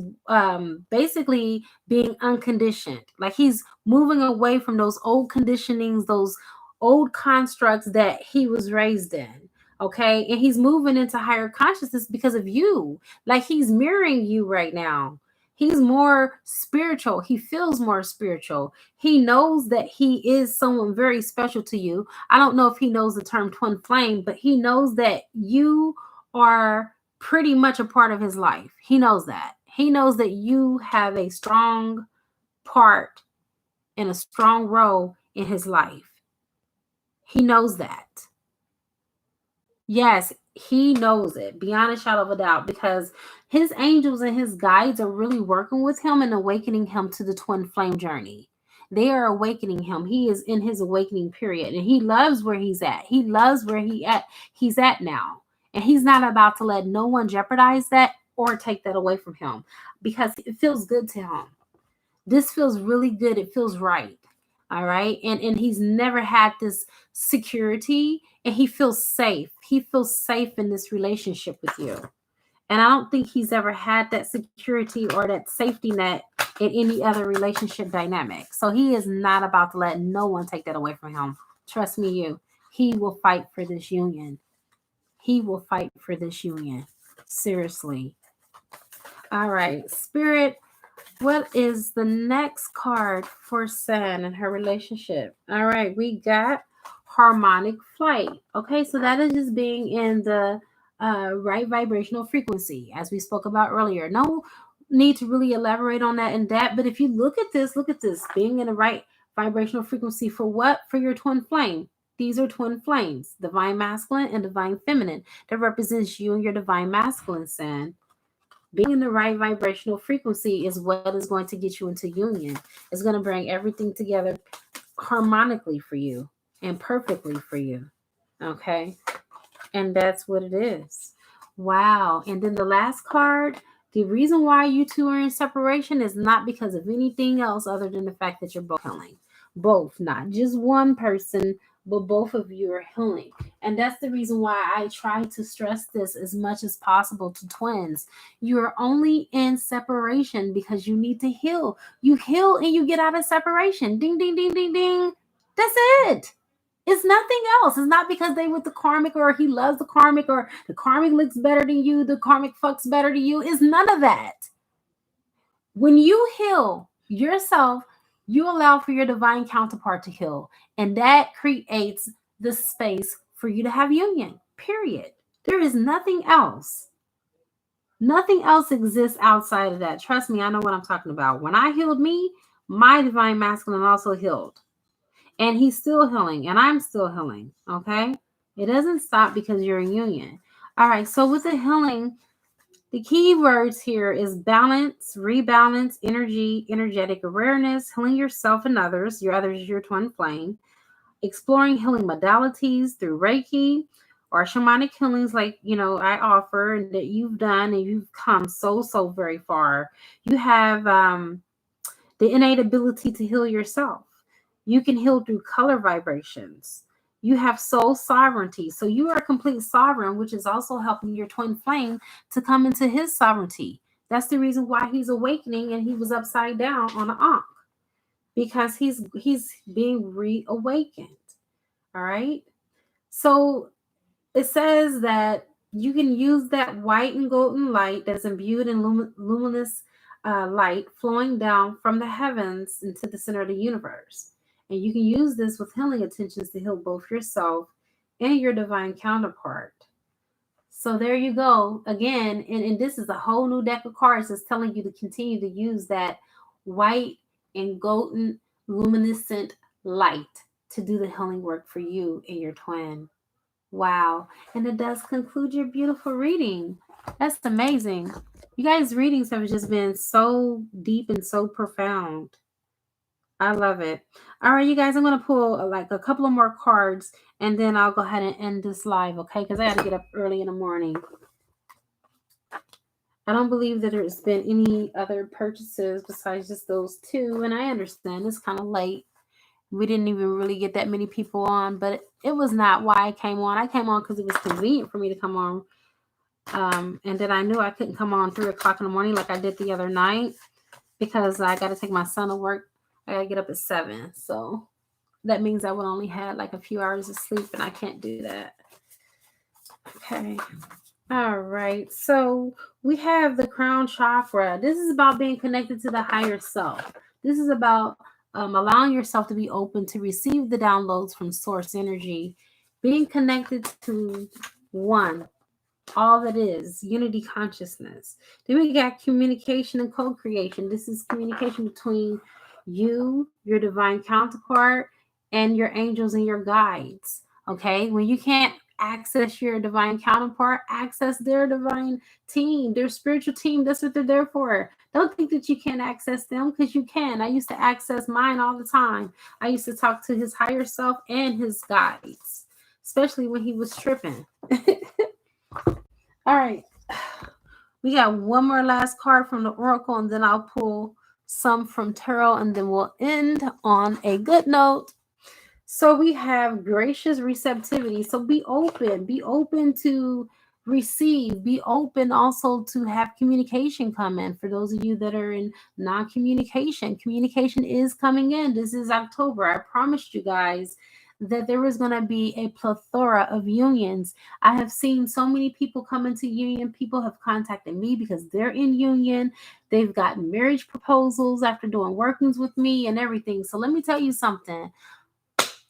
basically being unconditioned, like he's moving away from those old conditionings, those old constructs that he was raised in. Okay. And he's moving into higher consciousness because of you. Like he's mirroring you right now. He's more spiritual. He feels more spiritual. He knows that he is someone very special to you. I don't know if he knows the term twin flame, but he knows that you are pretty much a part of his life. He knows that. He knows that you have a strong part and a strong role in his life. He knows that. Yes, he knows it beyond a shadow of a doubt because his angels and his guides are really working with him and awakening him to the twin flame journey. They are awakening him. He is in his awakening period and he loves where he's at. He loves where he's at now. And he's not about to let no one jeopardize that or take that away from him because it feels good to him. This feels really good. It feels right. All right. And he's never had this security and he feels safe. He feels safe in this relationship with you. And I don't think he's ever had that security or that safety net in any other relationship dynamic. So he is not about to let no one take that away from him. Trust me, he will fight for this union. He will fight for this union. Seriously. All right. Spirit, what is the next card for San and her relationship? All right, we got harmonic flight. Okay, so that is just being in the right vibrational frequency, as we spoke about earlier. No need to really elaborate on that in depth, but if you look at this, being in the right vibrational frequency for what? For your twin flame. These are twin flames, divine masculine and divine feminine. That represents you and your divine masculine, San. Being in the right vibrational frequency is what is going to get you into union. It's going to bring everything together harmonically for you and perfectly for you. Okay. And that's what it is. Wow. And then the last card, the reason why you two are in separation is not because of anything else other than the fact that you're both healing. Both, not just one person, but both of you are healing. And that's the reason why I try to stress this as much as possible to twins. You're only in separation because you need to heal. You heal and you get out of separation. Ding, ding, ding, ding, ding. That's it. It's nothing else. It's not because they with the karmic or he loves the karmic or the karmic looks better than you, the karmic fucks better to you. It's none of that. When you heal yourself, you allow for your divine counterpart to heal. And that creates the space for you to have union, period. There is nothing else. Nothing else exists outside of that. Trust me, I know what I'm talking about. When I healed me, my divine masculine also healed. And he's still healing, and I'm still healing. Okay? It doesn't stop because you're in union. All right, so with the healing, the key words here is balance, rebalance, energy, energetic awareness, healing yourself and others, your twin flame, exploring healing modalities through Reiki or shamanic healings like, I offer and that you've done and you've come so very far. You have the innate ability to heal yourself. You can heal through color vibrations. You have soul sovereignty. So you are a complete sovereign, which is also helping your twin flame to come into his sovereignty. That's the reason why he's awakening and he was upside down on an ankh, because he's being reawakened. All right. So it says that you can use that white and golden light that's imbued in luminous light flowing down from the heavens into the center of the universe. And you can use this with healing intentions to heal both yourself and your divine counterpart. So there you go. Again, and this is a whole new deck of cards that's telling you to continue to use that white and golden luminescent light to do the healing work for you and your twin. Wow. And it does conclude your beautiful reading. That's amazing. You guys' readings have just been so deep and so profound. I love it. All right, you guys, I'm going to pull like a couple of more cards and then I'll go ahead and end this live, okay? Because I got to get up early in the morning. I don't believe that there's been any other purchases besides just those two. And I understand it's kind of late. We didn't even really get that many people on, but it was not why I came on. I came on because it was convenient for me to come on. And then I knew I couldn't come on 3 o'clock in the morning like I did the other night because I got to take my son to work. I got to get up at 7. So that means I would only have like a few hours of sleep and I can't do that. Okay. All right. So we have the crown chakra. This is about being connected to the higher self. This is about allowing yourself to be open to receive the downloads from source energy, being connected to one, all that is, unity consciousness. Then we got communication and co-creation. This is communication between you, your divine counterpart, and your angels and your guides. Okay, when you can't access your divine counterpart, access their divine team, their spiritual team. That's what they're there for. Don't think that you can't access them, because you can. I used to access mine all the time. I used to talk to his higher self and his guides, especially when he was tripping. All right, we got one more last card from the oracle, and then I'll pull some from tarot, and then we'll end on a good note. So we have gracious receptivity. So be open to receive, be open also to have communication come in. For those of you that are in non-communication, communication is coming in. This is October. I promised you guys that there was going to be a plethora of unions. I have seen so many people come into union. People have contacted me because they're in union. They've gotten marriage proposals after doing workings with me and everything. So let me tell you something.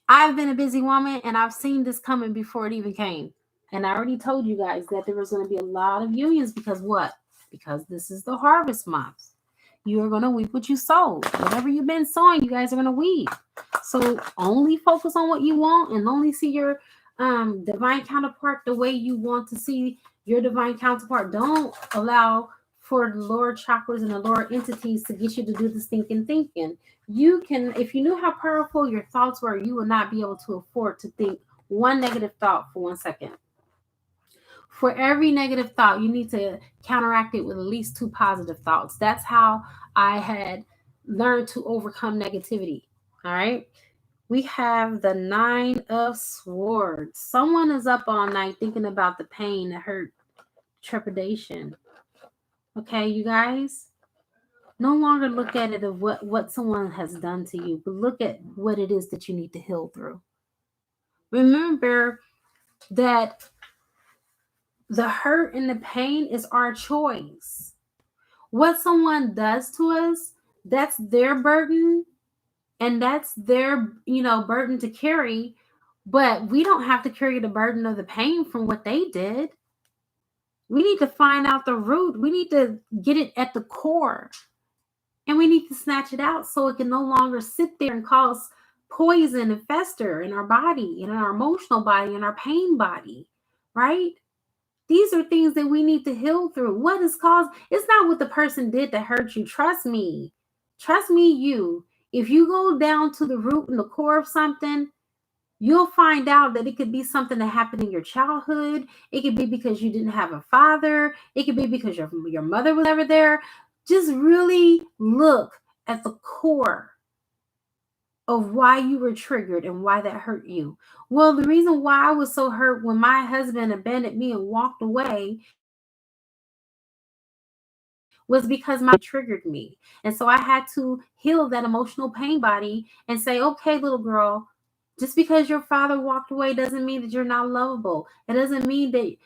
I've been a busy woman and I've seen this coming before it even came. And I already told you guys that there was going to be a lot of unions because what? Because this is the harvest month. You are going to weep what you sowed. Whatever you've been sowing, you guys are going to weep. So only focus on what you want and only see your divine counterpart the way you want to see your divine counterpart. Don't allow for the lower chakras and the lower entities to get you to do this thinking. You can, if you knew how powerful your thoughts were, you would not be able to afford to think one negative thought for 1 second. For every negative thought, you need to counteract it with at least 2 positive thoughts. That's how I had learned to overcome negativity. All right. We have the 9 of Swords. Someone is up all night thinking about the pain, the hurt, trepidation. Okay, you guys? No longer look at it of what someone has done to you, but look at what it is that you need to heal through. Remember that the hurt and the pain is our choice. What someone does to us, that's their burden, and that's their, burden to carry, but we don't have to carry the burden of the pain from what they did. We need to find out the root. We need to get it at the core. And we need to snatch it out so it can no longer sit there and cause poison and fester in our body, in our emotional body, in our pain body, right? These are things that we need to heal through. What is caused? It's not what the person did that hurt you. Trust me. Trust me, you. If you go down to the root and the core of something, You'll find out that it could be something that happened in your childhood. It could be because you didn't have a father. It could be because your mother was never there. Just really look at the core of why you were triggered and why that hurt you. Well, the reason why I was so hurt when my husband abandoned me and walked away was because my triggered me. And so I had to heal that emotional pain body and say, okay, little girl, just because your father walked away doesn't mean that you're not lovable. It doesn't mean that,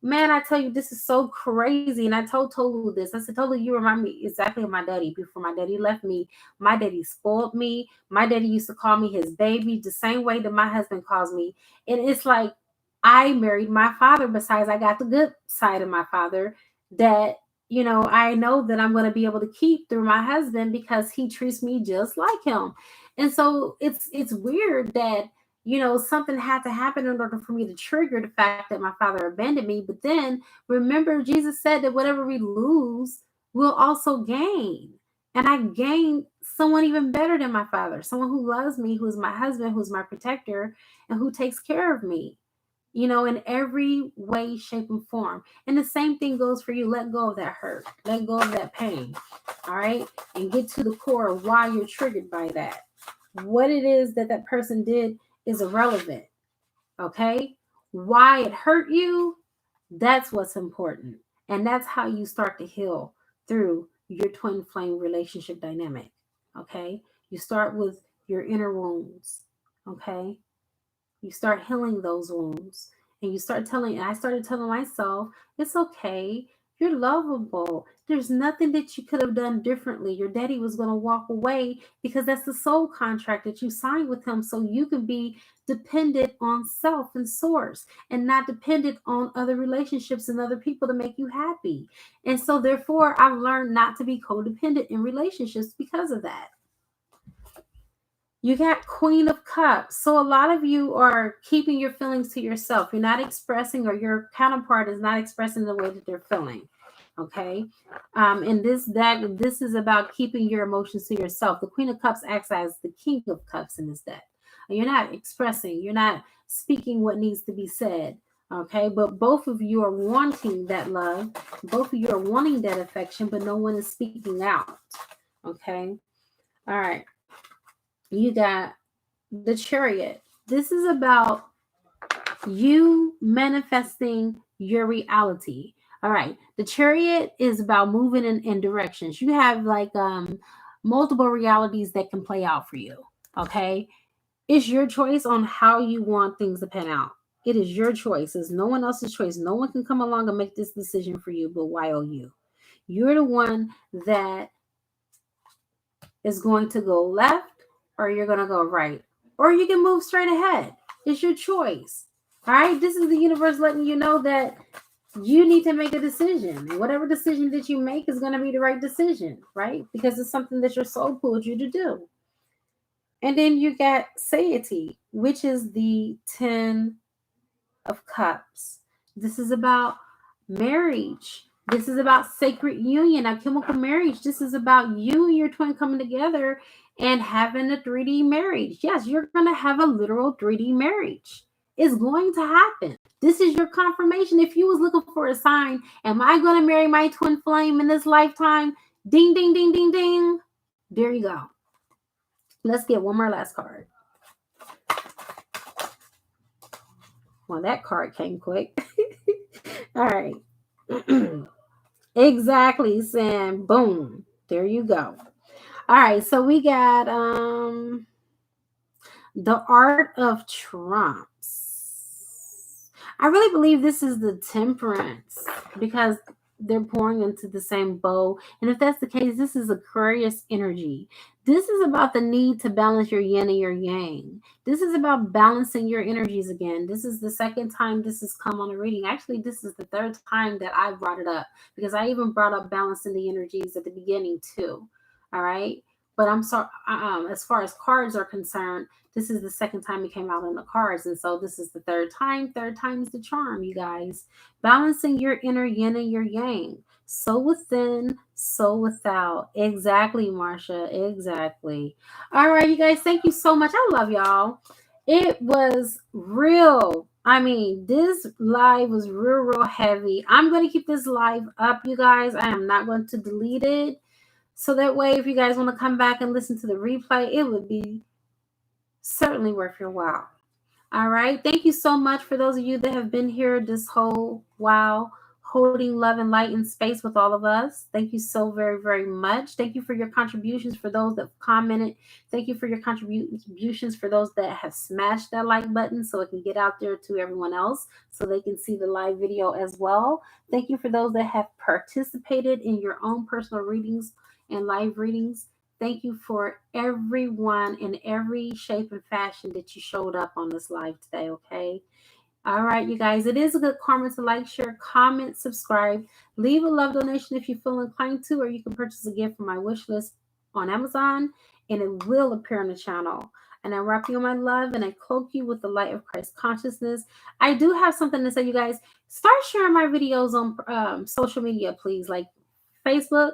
man, I tell you, this is so crazy. And I told Tolu this. I said, Tolu, you remind me exactly of my daddy. Before my daddy left me, my daddy spoiled me. My daddy used to call me his baby the same way that my husband calls me. And it's like I married my father, besides I got the good side of my father that I know that I'm going to be able to keep through my husband because he treats me just like him. And so it's weird that something had to happen in order for me to trigger the fact that my father abandoned me. But then remember, Jesus said that whatever we lose, we'll also gain. And I gained someone even better than my father, someone who loves me, who's my husband, who's my protector, and who takes care of me, in every way, shape, and form. And the same thing goes for you. Let go of that hurt, let go of that pain, all right? And get to the core of why you're triggered by that. What it is that that person did is irrelevant, okay? Why it hurt you, that's what's important. And that's how you start to heal through your twin flame relationship dynamic, okay? You start with your inner wounds, okay? You start healing those wounds, and I started telling myself, it's okay. You're lovable. There's nothing that you could have done differently. Your daddy was going to walk away because that's the soul contract that you signed with him, so you can be dependent on self and source and not dependent on other relationships and other people to make you happy. And so therefore I've learned not to be codependent in relationships because of that. You got Queen of Cups. So a lot of you are keeping your feelings to yourself. You're not expressing, or your counterpart is not expressing the way that they're feeling. Okay. And this is about keeping your emotions to yourself. The Queen of Cups acts as the King of Cups in this deck. You're not expressing, you're not speaking what needs to be said. Okay. But both of you are wanting that love. Both of you are wanting that affection, but no one is speaking out. Okay. All right. You got the Chariot. This is about you manifesting your reality. All right. The Chariot is about moving in directions. You have like multiple realities that can play out for you. Okay. It's your choice on how you want things to pan out. It is your choice. It's no one else's choice. No one can come along and make this decision for you but you. You're the one that is going to go left, or you're going to go right, or you can move straight ahead. It's your choice. All right. This is the universe letting you know that you need to make a decision. And whatever decision that you make is going to be the right decision, right? Because it's something that your soul pulled you to do. And then you got Satiety, which is the 10 of Cups. This is about marriage. This is about sacred union, alchemical marriage. This is about you and your twin coming together and having a 3D marriage. Yes, you're going to have a literal 3D marriage. It's going to happen. This is your confirmation. If you was looking for a sign, am I going to marry my twin flame in this lifetime? Ding, ding, ding, ding, ding. There you go. Let's get one more last card. Well, that card came quick. All right. Exactly, Sam. Boom. There you go. All right. So we got the Art of Trumps. I really believe this is the Temperance because they're pouring into the same bowl. And if that's the case, this is Aquarius energy. This is about the need to balance your yin and your yang. This is about balancing your energies again. This is the second time this has come on a reading. Actually, this is the third time that I brought it up because I even brought up balancing the energies at the beginning too. All right. But I'm sorry, as far as cards are concerned, this is the second time it came out on the cards. And so this is the third time. Third time's the charm, you guys. Balancing your inner yin and your yang. So within, so without. Exactly, Marsha. Exactly. All right, you guys. Thank you so much. I love y'all. It was real. I mean, this live was real heavy. I'm going to keep this live up, you guys. I am not going to delete it. So that way, if you guys want to come back and listen to the replay, it would be certainly worth your while. All right. Thank you so much for those of you that have been here this whole while, holding love and light in space with all of us. Thank you so very much. Thank you for your contributions for those that commented. Thank you for your contributions for those that have smashed that like button so it can get out there to everyone else so they can see the live video as well. Thank you for those that have participated in your own personal readings and live readings. Thank you for everyone in every shape and fashion that you showed up on this live today, okay? All right, you guys, it is a good karma to like, share, comment, subscribe, leave a love donation if you feel inclined to, or you can purchase a gift from my wish list on Amazon, and it will appear on the channel. And I wrap you in my love, and I cloak you with the light of Christ consciousness. I do have something to say, you guys. Start sharing my videos on social media, please, like Facebook,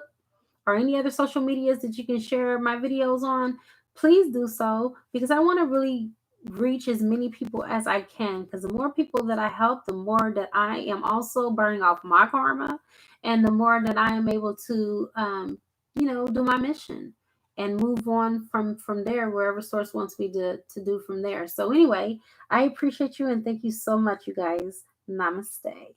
or any other social medias that you can share my videos on, please do so, because I want to really reach as many people as I can, because the more people that I help, the more that I am also burning off my karma, and the more that I am able to do my mission and move on from there, wherever source wants me to do from there. So anyway, I appreciate you and thank you so much, you guys. Namaste.